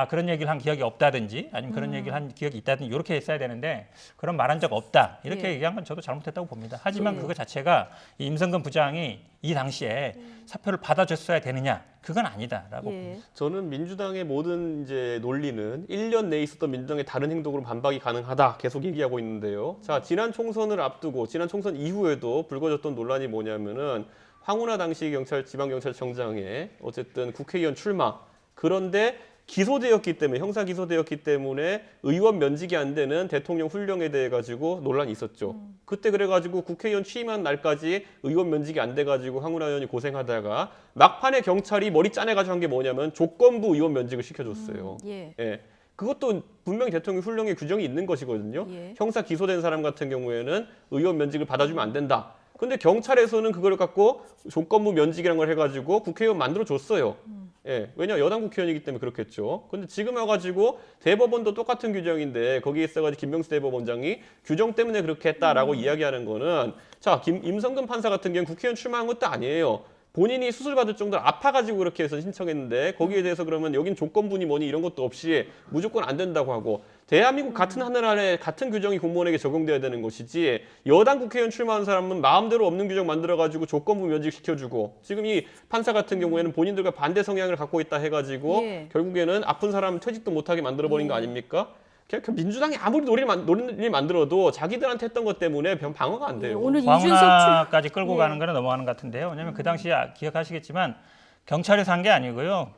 그런 얘기를 한 기억이 없다든지 아니면 그런 얘기를 한 기억이 있다든지 이렇게 했어야 되는데 그런 말한 적 없다. 이렇게 예. 얘기한 건 저도 잘못했다고 봅니다. 하지만 예. 그거 자체가 이 임성근 부장이 이 당시에 사표를 받아줬어야 되느냐? 그건 아니다라고 예. 봅니다. 저는 민주당의 모든 이제 논리는 1년 내에 있었던 민주당의 다른 행동으로 반박이 가능하다 계속 얘기하고 있는데요. 자, 지난 총선을 앞두고 지난 총선 이후에도 불거졌던 논란이 뭐냐면은 황운하 당시 지방경찰청장의 어쨌든 국회의원 출마. 그런데 기소되었기 때문에 형사 기소되었기 때문에 의원 면직이 안 되는 대통령 훈령에 대해 가지고 논란이 있었죠. 그때 그래가지고 국회의원 취임한 날까지 의원 면직이 안 돼가지고 황운하 의원이 고생하다가 막판에 경찰이 머리 짜내가지고 한 게 뭐냐면 조건부 의원 면직을 시켜줬어요. 예. 예. 그것도 분명히 대통령 훈령에 규정이 있는 것이거든요. 예. 형사 기소된 사람 같은 경우에는 의원 면직을 받아주면 안 된다. 근데 경찰에서는 그걸 갖고 조건부 면직이라는 걸 해가지고 국회의원 만들어줬어요. 예, 왜냐 여당 국회의원이기 때문에 그렇겠죠. 근데 지금 와가지고 대법원도 똑같은 규정인데 거기에 있어가지고 김명수 대법원장이 규정 때문에 그렇게 했다라고 이야기하는 거는 자 임성근 판사 같은 경우는 국회의원 출마한 것도 아니에요. 본인이 수술받을 정도로 아파가지고 그렇게 해서 신청했는데 거기에 대해서 그러면 여긴 조건부니 뭐니 이런 것도 없이 무조건 안 된다고 하고 대한민국 같은 하늘 아래 같은 규정이 공무원에게 적용돼야 되는 것이지 여당 국회의원 출마한 사람은 마음대로 없는 규정 만들어가지고 조건부 면직시켜주고 지금 이 판사 같은 경우에는 본인들과 반대 성향을 갖고 있다 해가지고 예. 결국에는 아픈 사람 퇴직도 못하게 만들어버린 거 아닙니까? 그 민주당이 아무리 논리를 만들어도 자기들한테 했던 것 때문에 방어가 안 돼요. 오늘 이준석 황운하까지 끌고 예. 가는 거는 넘어가는 것 같은데요. 왜냐하면 그 당시에 기억하시겠지만 경찰에서 한 게 아니고요.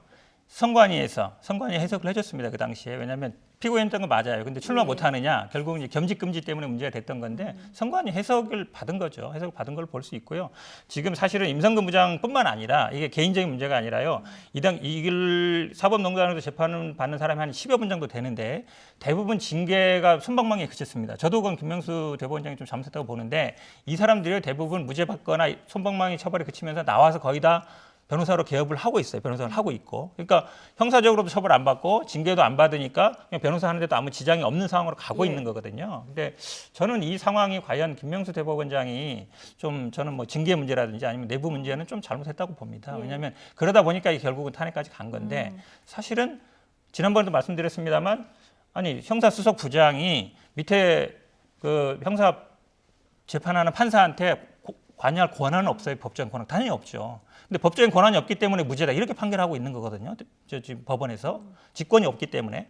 선관위 해석을 해줬습니다. 그 당시에. 왜냐하면 피고인했던 건 맞아요. 근데 출마 못하느냐. 결국은 이제 겸직 금지 때문에 문제가 됐던 건데 선관위 해석을 받은 거죠. 해석을 받은 걸 볼 수 있고요. 지금 사실은 임성근 부장뿐만 아니라 이게 개인적인 문제가 아니라요. 이길 사법농단으로 재판을 받는 사람이 한 10여 분 정도 되는데 대부분 징계가 솜방망이에 그쳤습니다. 저도 그건 김명수 대법원장이 좀 잘못했다고 보는데 이 사람들이 대부분 무죄 받거나 솜방망이 처벌에 그치면서 나와서 거의 다 변호사로 개업을 하고 있어요. 변호사를 하고 있고. 그러니까 형사적으로도 처벌 안 받고 징계도 안 받으니까 그냥 변호사 하는데도 아무 지장이 없는 상황으로 가고 예. 있는 거거든요. 근데 저는 이 상황이 과연 김명수 대법원장이 좀 저는 뭐 징계 문제라든지 아니면 내부 문제는 좀 잘못했다고 봅니다. 예. 왜냐하면 그러다 보니까 이게 결국은 탄핵까지 간 건데 사실은 지난번에도 말씀드렸습니다만 아니 형사수석 부장이 밑에 그 형사 재판하는 판사한테 관여할 권한은 없어요. 법적인 권한 당연히 없죠. 근데 법적인 권한이 없기 때문에 무죄다 이렇게 판결하고 있는 거거든요. 지금 법원에서 직권이 없기 때문에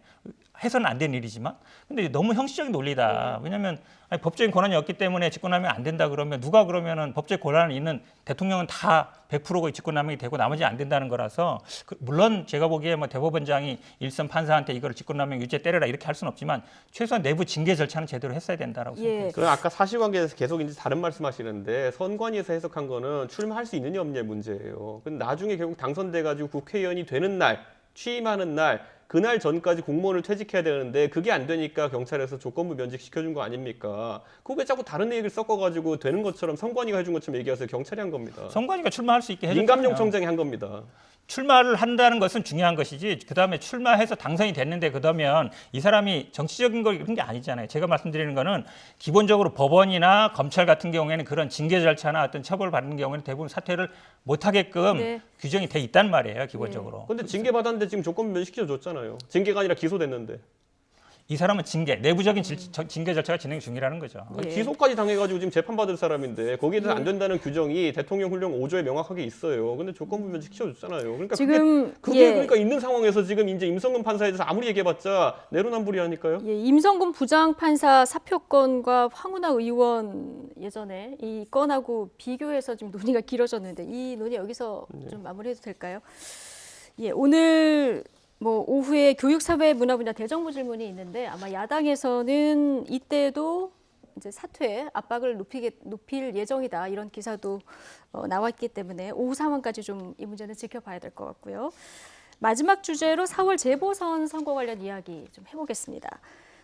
해서는 안 되는 일이지만, 근데 너무 형식적인 논리다. 왜냐하면 아니, 법적인 권한이 없기 때문에 직권남용이 안 된다 그러면 누가 그러면은 법적 권한이 있는 대통령은 다 100%가 직권남용이 되고 나머지 안 된다는 거라서 물론 제가 보기에 뭐 대법원장이 일선 판사한테 이거를 직권남용 유죄 때려라 이렇게 할 수는 없지만 최소한 내부 징계 절차는 제대로 했어야 된다라고 생각합니다. 그럼 아까 사실관계에서 계속 이제 다른 말씀하시는데 선관위에서 해석한 거는 출마할 수 있느냐 없느냐의 문제예요. 근데 나중에 결국 당선돼가지고 국회의원이 되는 날, 취임하는 날, 그날 전까지 공무원을 퇴직해야 되는데 그게 안 되니까 경찰에서 조건부 면직 시켜준 거 아닙니까? 그거 왜 자꾸 다른 얘기를 섞어가지고 되는 것처럼 선관위가 해준 것처럼 얘기하세요. 경찰이 한 겁니다. 선관위가 출마할 수 있게 해줬잖아요. 민감용 청장이 한 겁니다. 출마를 한다는 것은 중요한 것이지 그다음에 출마해서 당선이 됐는데 그러면 이 사람이 정치적인 걸 그런 게 아니잖아요. 제가 말씀드리는 거는 기본적으로 법원이나 검찰 같은 경우에는 그런 징계 절차나 어떤 처벌을 받는 경우에는 대부분 사퇴를 못하게끔 네. 규정이 돼 있단 말이에요. 기본적으로. 근데 징계 받았는데 지금 조건부 면직시켜줬잖아요. 징계가 아니라 기소됐는데. 이 사람은 내부적인 징계 절차가 진행 중이라는 거죠. 예. 기소까지 당해가지고 지금 재판받을 사람인데 거기에 대해서 안 된다는 규정이 대통령 훈령 5조에 명확하게 있어요. 근데 조건부 면직 시켜줬잖아요. 그러니까 지금 그게 예. 그러니까 있는 상황에서 지금 이제 임성근 판사에 대해서 아무리 얘기해봤자 내로남불이라니까요. 예, 임성근 부장판사 사표건과 황운하 의원 예전에 이 건하고 비교해서 좀 논의가 길어졌는데 이 논의 여기서 좀 마무리해도 될까요? 예, 오늘 뭐 오후에 교육사회 문화 분야 대정부 질문이 있는데 아마 야당에서는 이때도 이제 사퇴 압박을 높일 예정이다 이런 기사도 나왔기 때문에 오후 상황까지 좀 이 문제는 지켜봐야 될 것 같고요. 마지막 주제로 4월 재보선 선거 관련 이야기 좀 해보겠습니다.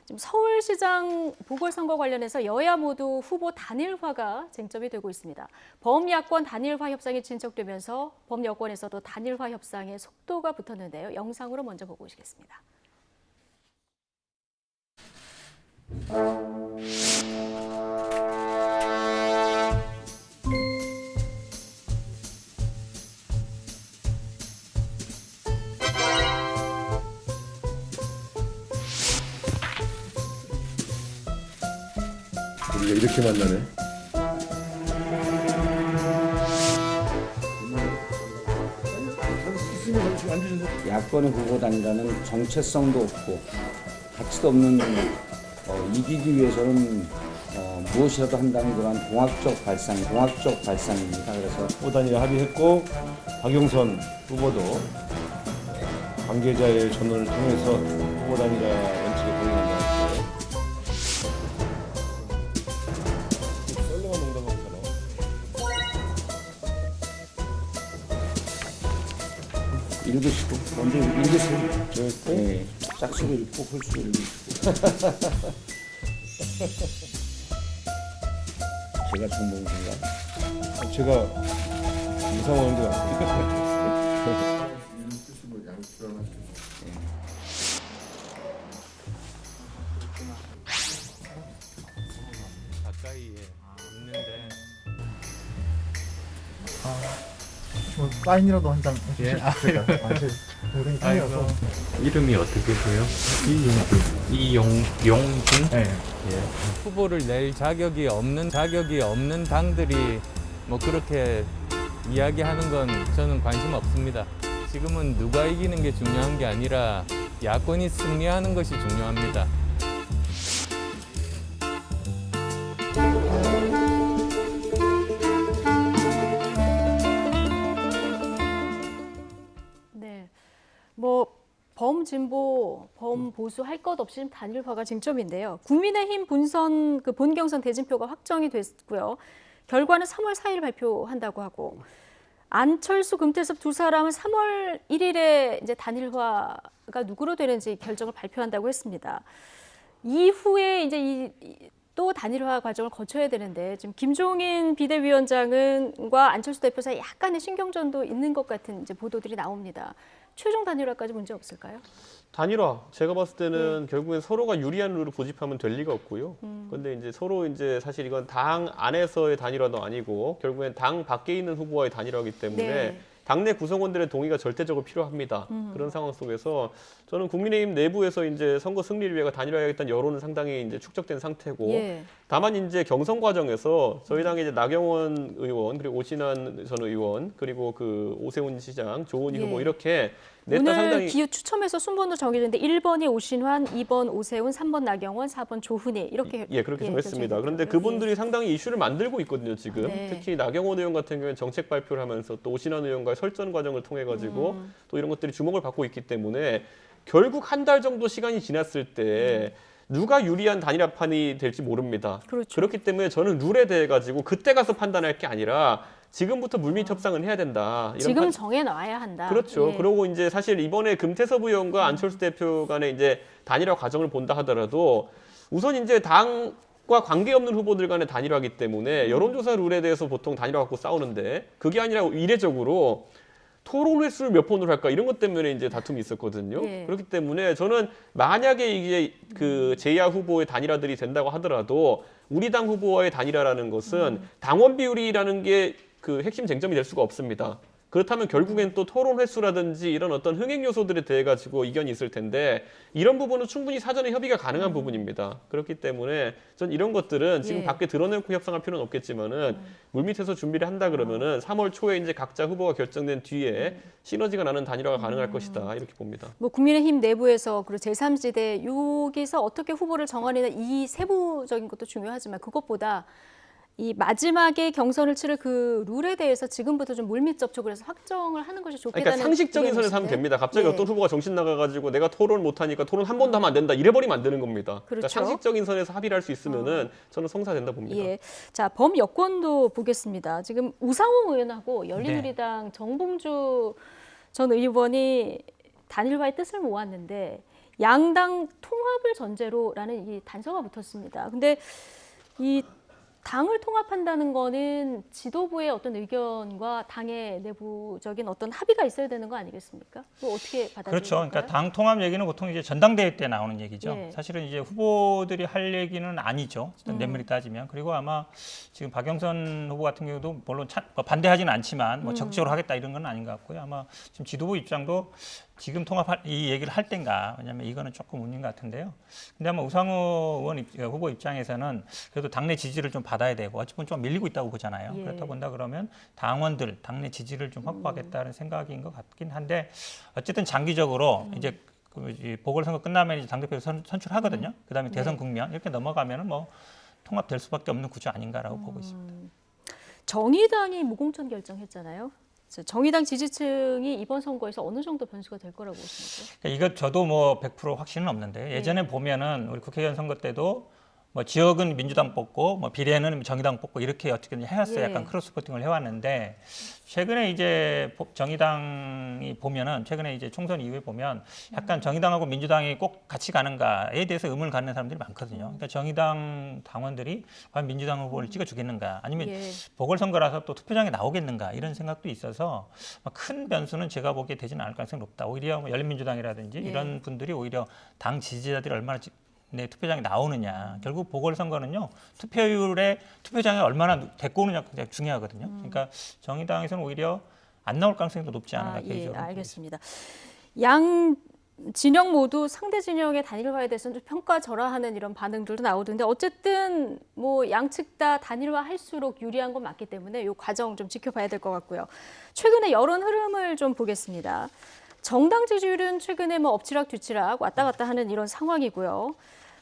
지금 서울시장 보궐선거 관련해서 여야 모두 후보 단일화가 쟁점이 되고 있습니다. 범야권 단일화 협상이 진척되면서 범여권에서도 단일화 협상에 속도가 붙었는데요. 영상으로 먼저 보고 오시겠습니다. 우리가 이렇게 만나네. 야권의 후보단이라는 정체성도 없고 가치도 없는 이기기 위해서는 무엇이라도 한다는 그런 공학적 발상입니다. 그래서 후보단위를 합의했고 박용선 후보도 관계자의 전원을 통해서 후보단위가 원칙에 동의한다고 했어요. 썰렁한 농담하잖아. 읽으시고 먼저 읽으세요. 네, 짝수로 읽고 홀수로 읽으시고. 제가 중봉인가? 제가 이상한 것 같아요. 사인이라도 한 장. 예. 이름이 어떻게 돼요? 이용준? 네. 후보를 낼 자격이 없는 당들이 뭐 그렇게 이야기하는 건 저는 관심 없습니다. 지금은 누가 이기는 게 중요한 게 아니라 야권이 승리하는 것이 중요합니다. 네, 뭐 범진보, 범보수 할 것 없이 단일화가 쟁점인데요. 국민의힘 본경선 대진표가 확정이 됐고요. 결과는 3월 4일 발표한다고 하고 안철수, 금태섭 두 사람은 3월 1일에 이제 단일화가 누구로 되는지 결정을 발표한다고 했습니다. 이후에 이제 또 단일화 과정을 거쳐야 되는데 지금 김종인 비대위원장과 안철수 대표 사이 약간의 신경전도 있는 것 같은 이제 보도들이 나옵니다. 최종 단일화까지 문제 없을까요? 단일화 제가 봤을 때는 결국엔 서로가 유리한 룰을 고집하면 될 리가 없고요. 그런데 이제 서로 이제 사실 이건 당 안에서의 단일화도 아니고 결국엔 당 밖에 있는 후보와의 단일화이기 때문에 네. 당내 구성원들의 동의가 절대적으로 필요합니다. 그런 상황 속에서 저는 국민의힘 내부에서 이제 선거 승리를 위해 단일화하겠다는 여론은 상당히 이제 축적된 상태고 예. 다만 이제 경선 과정에서 저희 당의 이제 나경원 의원 그리고 오신환 전 의원 그리고 그 오세훈 시장, 조은희 예. 후보 이렇게 냈다 오늘 상당히 기후 추첨해서 순번으로 정해졌는데 1번이 오신환, 2번 오세훈, 3번 나경원, 4번 조훈희 이렇게 그렇게 정했습니다. 결정이 그런데 됐고요. 그분들이 상당히 이슈를 만들고 있거든요, 지금. 네. 특히 나경원 의원 같은 경우는 정책 발표를 하면서 또 오신환 의원과의 설전 과정을 통해 가지고 또 이런 것들이 주목을 받고 있기 때문에 결국 한 달 정도 시간이 지났을 때 누가 유리한 단일화판이 될지 모릅니다. 그렇죠. 그렇기 때문에 저는 룰에 대해 가지고 그때 가서 판단할 게 아니라 지금부터 물밑 협상은 해야 된다. 이런 지금 정해놔야 한다. 그렇죠. 예. 그리고 이제 사실 이번에 금태섭 의원과 안철수 대표 간의 이제 단일화 과정을 본다 하더라도 우선 이제 당과 관계없는 후보들 간의 단일화이기 때문에 여론조사 룰에 대해서 보통 단일화 갖고 싸우는데 그게 아니라 이례적으로 토론 횟수를 몇 번으로 할까 이런 것 때문에 이제 다툼이 있었거든요. 예. 그렇기 때문에 저는 만약에 이게 그 제야 후보의 단일화들이 된다고 하더라도 우리 당 후보와의 단일화라는 것은 당원 비율이라는 게 그 핵심 쟁점이 될 수가 없습니다. 그렇다면 결국엔 또 토론 횟수라든지 이런 어떤 흥행 요소들에 대해 가지고 이견이 있을 텐데 이런 부분은 충분히 사전에 협의가 가능한 부분입니다. 그렇기 때문에 전 이런 것들은 지금 예. 밖에 드러내고 협상할 필요는 없겠지만은 물밑에서 준비를 한다 그러면은 3월 초에 이제 각자 후보가 결정된 뒤에 시너지가 나는 단일화가 가능할 것이다 이렇게 봅니다. 뭐 국민의힘 내부에서 그리고 제3지대 여기서 어떻게 후보를 정하느냐 이 세부적인 것도 중요하지만 그것보다 이 마지막에 경선을 치를 그 룰에 대해서 지금부터 좀 물밑 접촉을 해서 확정을 하는 것이 좋겠다는 그러니까 상식적인 선에서 하면 됩니다. 갑자기 예. 어떤 후보가 정신 나가가지고 내가 토론 못하니까 토론 한 번도 하면 안 된다 이래버리면 안 되는 겁니다. 그러니까 그렇죠. 상식적인 선에서 합의를 할 수 있으면은 저는 성사된다 봅니다. 예. 자, 범여권도 보겠습니다. 지금 우상호 의원하고 열린우리당 정봉주 전 의원이 단일화의 뜻을 모았는데 양당 통합을 전제로라는 이 단서가 붙었습니다. 근데 이 당을 통합한다는 거는 지도부의 어떤 의견과 당의 내부적인 어떤 합의가 있어야 되는 거 아니겠습니까? 그거 어떻게 받아들일까요? 그렇죠. 그러니까 당 통합 얘기는 보통 이제 전당대회 때 나오는 얘기죠. 예. 사실은 이제 후보들이 할 얘기는 아니죠. 면밀히 따지면. 그리고 아마 지금 박영선 후보 같은 경우도 물론 반대하지는 않지만 뭐 적극적으로 하겠다 이런 건 아닌 것 같고요. 아마 지금 지도부 입장도 지금 이 얘기를 할 땐가, 왜냐하면 이거는 조금 운인 것 같은데요. 근데 아마 우상호 후보 입장에서는 그래도 당내 지지를 좀 받아야 되고 어찌 보면 좀 밀리고 있다고 보잖아요. 예. 그렇다 본다 그러면 당원들, 당내 지지를 좀 확보하겠다는 생각인 것 같긴 한데 어쨌든 장기적으로 이제 이 보궐선거 끝나면 이제 당대표 선출하거든요. 그다음에 대선 국면 이렇게 넘어가면은 뭐 통합될 수밖에 없는 구조 아닌가라고 보고 있습니다. 정의당이 무공천 결정했잖아요. 정의당 지지층이 이번 선거에서 어느 정도 변수가 될 거라고 보십니까? 그러니까 이거 저도 뭐 100% 확신은 없는데 예전에 보면은 우리 국회의원 선거 때도 뭐 지역은 민주당 뽑고 뭐 비례는 정의당 뽑고 이렇게 어떻게든 해왔어요. 약간 크로스포팅을 해왔는데 최근에 이제 정의당이 보면은 최근에 이제 총선 이후에 보면 약간 정의당하고 민주당이 꼭 같이 가는가에 대해서 의문을 갖는 사람들이 많거든요. 그러니까 정의당 당원들이 과연 민주당 후보를 찍어주겠는가 아니면 보궐선거라서 또 투표장에 나오겠는가 이런 생각도 있어서 큰 변수는 제가 보기에 되지는 않을 가능성이 높다. 오히려 뭐 열린민주당이라든지 이런 분들이 오히려 당 지지자들이 얼마나 투표장에 나오느냐. 결국 보궐선거는요. 투표율에 투표장에 얼마나 데리고 오느냐가 굉장히 중요하거든요. 그러니까 정의당에서는 오히려 안 나올 가능성이 더 높지 않은가 개인적으로. 알겠습니다. 양 진영 모두 상대 진영의 단일화에 대해서는 좀 평가절하하는 이런 반응들도 나오던데 어쨌든 뭐 양측 다 단일화할수록 유리한 건 맞기 때문에 이 과정 좀 지켜봐야 될 것 같고요. 최근에 여론 흐름을 좀 보겠습니다. 정당 지지율은 최근에 뭐 엎치락 뒤치락 왔다 갔다 하는 이런 상황이고요.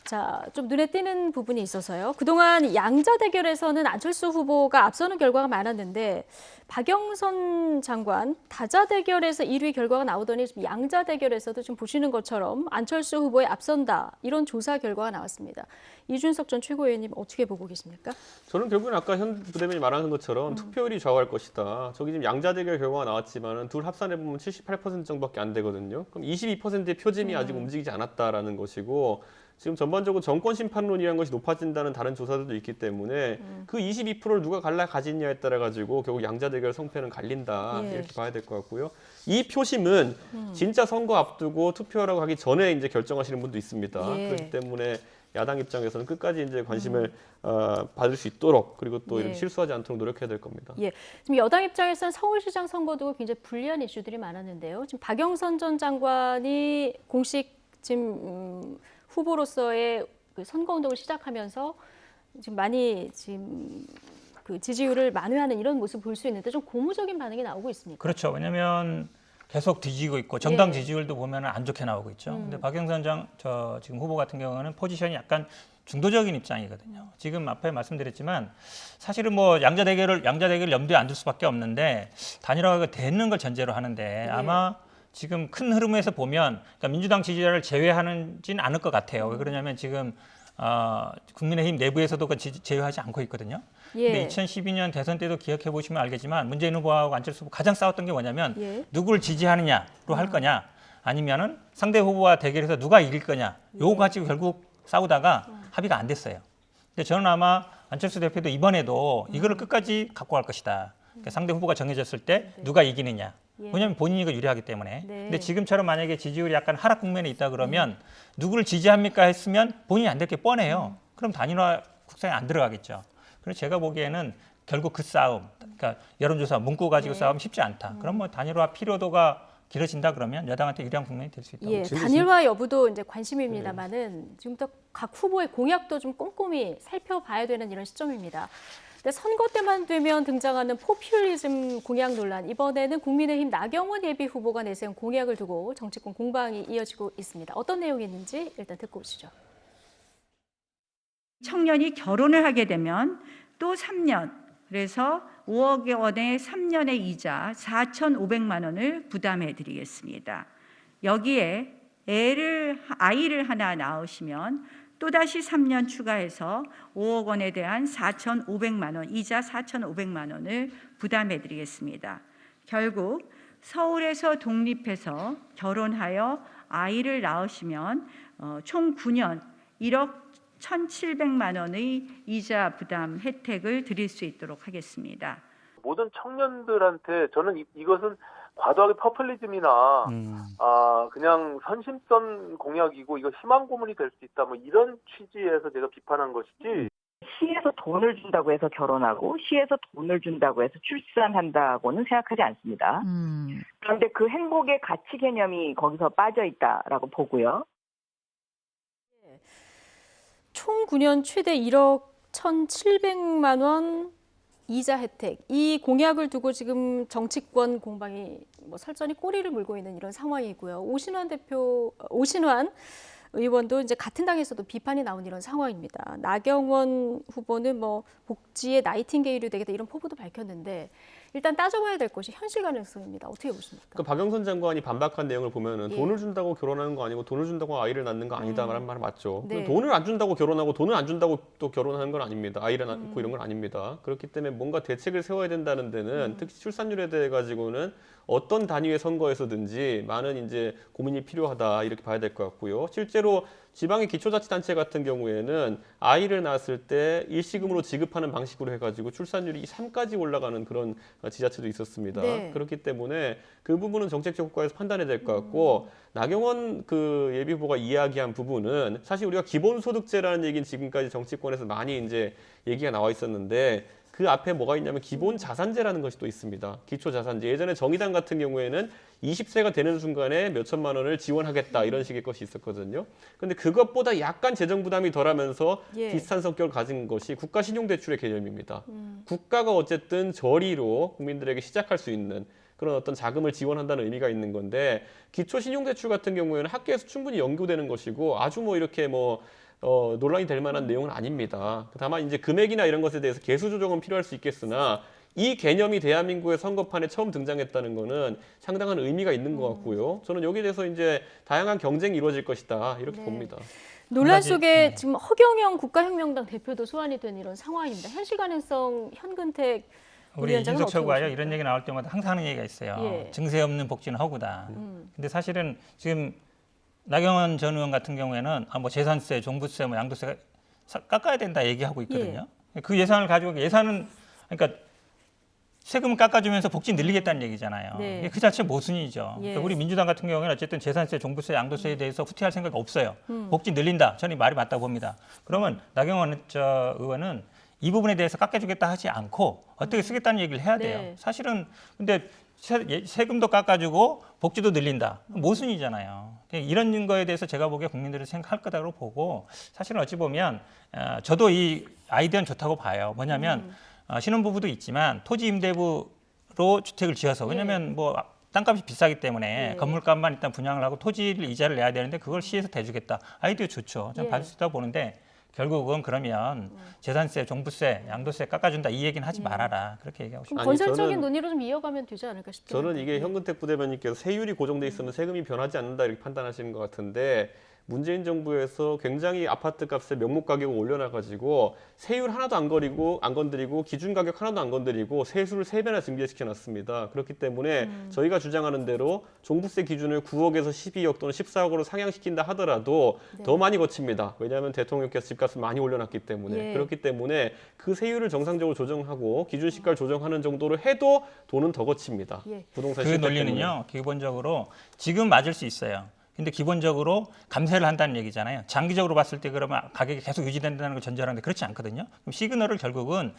자, 좀 눈에 띄는 부분이 있어서요. 그동안 양자 대결에서는 안철수 후보가 앞서는 결과가 많았는데 박영선 장관 다자 대결에서 1위 결과가 나오더니 양자 대결에서도 지금 보시는 것처럼 안철수 후보에 앞선다. 이런 조사 결과가 나왔습니다. 이준석 전 최고위원님 어떻게 보고 계십니까? 저는 결국은 아까 현 부대변인이 말하는 것처럼 투표율이 좌우할 것이다. 저기 지금 양자 대결 결과가 나왔지만은 둘 합산해 보면 78% 정도밖에 안 되거든요. 그럼 22%의 표심이 아직 움직이지 않았다라는 것이고 지금 전반적으로 정권 심판론이라는 것이 높아진다는 다른 조사들도 있기 때문에 그 22%를 누가 가지느냐에 따라 가지고 결국 양자 대결 성패는 갈린다 이렇게 봐야 될 것 같고요. 이 표심은 진짜 선거 앞두고 투표하라고 하기 전에 이제 결정하시는 분도 있습니다. 그렇기 때문에 야당 입장에서는 끝까지 이제 관심을 받을 수 있도록 그리고 또 이렇게 실수하지 않도록 노력해야 될 겁니다. 지금 여당 입장에서는 서울시장 선거도 굉장히 불리한 이슈들이 많았는데요. 지금 박영선 전 장관이 공식 지금 후보로서의 그 선거운동을 시작하면서 지금 많이 그 지지율을 만회하는 이런 모습을 볼 수 있는데 좀 고무적인 반응이 나오고 있습니까? 그렇죠. 왜냐하면 계속 뒤지고 있고 정당 지지율도 보면 안 좋게 나오고 있죠. 근데 박영선 지금 후보 같은 경우는 포지션이 약간 중도적인 입장이거든요. 지금 앞에 말씀드렸지만 사실은 뭐 양자 대결을 염두에 안 둘 수밖에 없는데 단일화가 되는 걸 전제로 하는데 아마 지금 큰 흐름에서 보면 그러니까 민주당 지지자를 제외하지는 않을 것 같아요. 왜 그러냐면 지금 국민의힘 내부에서도 제외하지 않고 있거든요. 근데 2012년 대선 때도 기억해 보시면 알겠지만 문재인 후보하고 안철수 후보 가장 싸웠던 게 뭐냐면 누구를 지지하느냐로 할 거냐 아니면은 상대 후보와 대결해서 누가 이길 거냐 요거 가지고 결국 싸우다가 합의가 안 됐어요. 근데 저는 아마 안철수 대표도 이번에도 이거를 끝까지 갖고 갈 것이다. 그러니까 상대 후보가 정해졌을 때 누가 이기느냐. 왜냐하면 본인이 유리하기 때문에. 근데 지금처럼 만약에 지지율이 약간 하락 국면에 있다 그러면 누구를 지지합니까 했으면 본인이 안 될 게 뻔해요. 그럼 단일화 국상에 안 들어가겠죠. 그래서 제가 보기에는 결국 그 싸움, 그러니까 여론조사 문구 가지고 싸움 쉽지 않다. 그럼 뭐 단일화 필요도가 길어진다 그러면 여당한테 유리한 국면이 될 수 있다고. 단일화 여부도 이제 관심입니다만은 지금부터 각 후보의 공약도 좀 꼼꼼히 살펴봐야 되는 이런 시점입니다. 근데 선거 때만 되면 등장하는 포퓰리즘 공약 논란. 이번에는 국민의힘 나경원 예비 후보가 내세운 공약을 두고 정치권 공방이 이어지고 있습니다. 어떤 내용이 있는지 일단 듣고 오시죠. 청년이 결혼을 하게 되면 또 3년, 그래서 5억 원의 3년의 이자 4,500만 원을 부담해 드리겠습니다. 여기에 아이를 하나 낳으시면 또다시 3년 추가해서 5억 원에 대한 4,500만 원, 이자 4,500만 원을 부담해 드리겠습니다. 결국 서울에서 독립해서 결혼하여 아이를 낳으시면 총 9년 1억 1,700만 원의 이자 부담 혜택을 드릴 수 있도록 하겠습니다. 모든 청년들한테 저는 이것은 과도하게 퍼플리즘이나 그냥 선심성 공약이고 이거 희망 고문이 될 수 있다 뭐 이런 취지에서 제가 비판한 것이지 시에서 돈을 준다고 해서 결혼하고 시에서 돈을 준다고 해서 출산한다고는 생각하지 않습니다. 그런데 그 행복의 가치 개념이 거기서 빠져 있다라고 보고요. 총 9년 최대 1억 1,700만 원 이자 혜택. 이 공약을 두고 지금 정치권 공방이 설전이 꼬리를 물고 있는 이런 상황이고요. 오신환 의원도 이제 같은 당에서도 비판이 나온 이런 상황입니다. 나경원 후보는 복지의 나이팅게일이 되겠다 이런 포부도 밝혔는데 일단 따져봐야 될 것이 현실 가능성입니다. 어떻게 보십니까? 박영선 장관이 반박한 내용을 보면은 예. 돈을 준다고 결혼하는 거 아니고 돈을 준다고 아이를 낳는 거 아니다라는 말 맞죠. 네. 돈을 안 준다고 결혼하고 돈을 안 준다고 또 결혼하는 건 아닙니다. 아이를 낳고 이런 건 아닙니다. 그렇기 때문에 뭔가 대책을 세워야 된다는 데는 특히 출산율에 대해 가지고는 어떤 단위의 선거에서든지 많은 이제 고민이 필요하다 이렇게 봐야 될 것 같고요. 실제로 지방의 기초자치단체 같은 경우에는 아이를 낳았을 때 일시금으로 지급하는 방식으로 해가지고 출산율이 3까지 올라가는 그런 지자체도 있었습니다. 네. 그렇기 때문에 그 부분은 정책적 효과에서 판단해야 될 것 같고 나경원 그 예비후보가 이야기한 부분은 사실 우리가 기본소득제라는 얘기는 지금까지 정치권에서 많이 이제 얘기가 나와 있었는데 그 앞에 뭐가 있냐면 기본자산제라는 것이 또 있습니다. 기초자산제. 예전에 정의당 같은 경우에는 20세가 되는 순간에 몇 천만 원을 지원하겠다 이런 식의 것이 있었거든요. 그런데 그것보다 약간 재정 부담이 덜하면서 비슷한 성격을 가진 것이 국가신용대출의 개념입니다. 국가가 어쨌든 저리로 국민들에게 시작할 수 있는 그런 어떤 자금을 지원한다는 의미가 있는 건데 기초신용대출 같은 경우에는 학계에서 충분히 연구되는 것이고 아주 이렇게 논란이 될 만한 내용은 아닙니다. 다만 이제 금액이나 이런 것에 대해서 개수 조정은 필요할 수 있겠으나 이 개념이 대한민국의 선거판에 처음 등장했다는 것은 상당한 의미가 있는 것 같고요. 저는 여기에 대해서 이제 다양한 경쟁이 이루어질 것이다 이렇게 봅니다. 논란 속에 지금 허경영 국가혁명당 대표도 소환이 된 이런 상황입니다. 현실 가능성 현근택 우리 윤석 최고가요 이런 얘기 나올 때마다 항상 하는 얘기가 있어요. 예. 증세 없는 복지는 허구다. 근데 사실은 지금 나경원 전 의원 같은 경우에는 재산세, 종부세, 양도세가 깎아야 된다 얘기하고 있거든요. 그 예산을 가지고 예산은 그러니까 세금을 깎아주면서 복지 늘리겠다는 얘기잖아요. 네. 그 자체 모순이죠. 예. 그러니까 우리 민주당 같은 경우에는 어쨌든 재산세, 종부세, 양도세에 대해서 후퇴할 생각이 없어요. 복지 늘린다. 저는 말이 맞다고 봅니다. 그러면 나경원 의원은 이 부분에 대해서 깎아주겠다 하지 않고 어떻게 쓰겠다는 얘기를 해야 돼요. 네. 사실은 근데 세금도 깎아주고 복지도 늘린다. 모순이잖아요. 이런 거에 대해서 제가 보기에 국민들은 생각할 거다고 보고 사실은 어찌 보면 저도 이 아이디어는 좋다고 봐요. 뭐냐면 신혼부부도 있지만 토지 임대부로 주택을 지어서 왜냐하면 땅값이 비싸기 때문에 건물값만 일단 분양을 하고 토지를 이자를 내야 되는데 그걸 시에서 대주겠다. 아이디어 좋죠. 저는 받을 수 있다고 보는데 결국은 그러면 재산세, 종부세, 양도세 깎아준다 이 얘기는 하지 말아라. 그렇게 얘기하고 싶습니다. 건설적인 논의로 좀 이어가면 되지 않을까 싶긴 저는 이게 현근택 부대변인께서 세율이 고정돼 있으면 세금이 변하지 않는다 이렇게 판단하시는 것 같은데 문재인 정부에서 굉장히 아파트 값의 명목 가격을 올려놔가지고 세율 하나도 안 건드리고 기준 가격 하나도 안 건드리고 세수를 3배나 증대시켜놨습니다. 그렇기 때문에 저희가 주장하는 대로 종부세 기준을 9억에서 12억 또는 14억으로 상향시킨다 하더라도 더 많이 거칩니다. 왜냐하면 대통령께서 집값을 많이 올려놨기 때문에 그렇기 때문에 그 세율을 정상적으로 조정하고 기준 시가를 조정하는 정도로 해도 돈은 더 거칩니다. 부동산 그 시세 논리는요. 기본적으로 지금 맞을 수 있어요. 근데 기본적으로 감세를 한다는 얘기잖아요. 장기적으로 봤을 때 그러면 가격이 계속 유지된다는 걸 전제하는데 그렇지 않거든요. 그럼 시그널을 결국은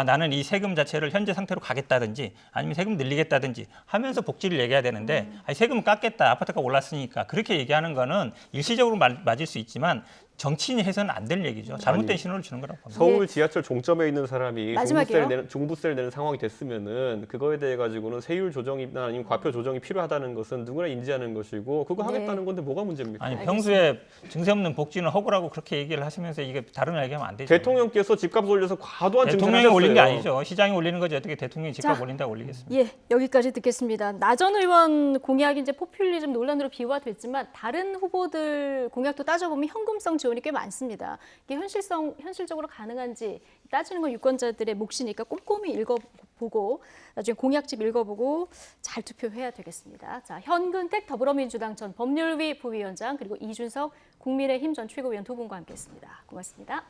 나는 이 세금 자체를 현재 상태로 가겠다든지 아니면 세금 늘리겠다든지 하면서 복지를 얘기해야 되는데 세금 깎겠다. 아파트가 올랐으니까 그렇게 얘기하는 거는 일시적으로 맞을 수 있지만 정치인이 해서는 안 될 얘기죠. 잘못된 신호를 주는 거라고 봅니다. 서울 지하철 종점에 있는 사람이 마지막이요. 종부세를 내는 상황이 됐으면은 그거에 대해 가지고는 세율 조정이나 아니면 과표 조정이 필요하다는 것은 누구나 인지하는 것이고 그거 하겠다는 건데 뭐가 문제입니까? 아니 평소에 증세 없는 복지는 허구라고 그렇게 얘기를 하시면서 이게 다른 얘기하면 안 되죠. 대통령께서 집값 올려서 과도한 증세를 대통령이 하셨어요. 올린 게 아니죠. 시장이 올리는 거지 어떻게 대통령이 집값 자, 올린다고 올리겠습니까? 예, 여기까지 듣겠습니다. 나 전 의원 공약이 이제 포퓰리즘 논란으로 비화됐지만 다른 후보들 공약도 따져보면 현금성 지원이 꽤 많습니다. 이게 현실적으로 가능한지 따지는 건 유권자들의 몫이니까 꼼꼼히 읽어보고 나중에 공약집 읽어보고 잘 투표해야 되겠습니다. 자, 현근택 더불어민주당 전 법률위 부위원장 그리고 이준석 국민의힘 전 최고위원 두 분과 함께했습니다. 고맙습니다.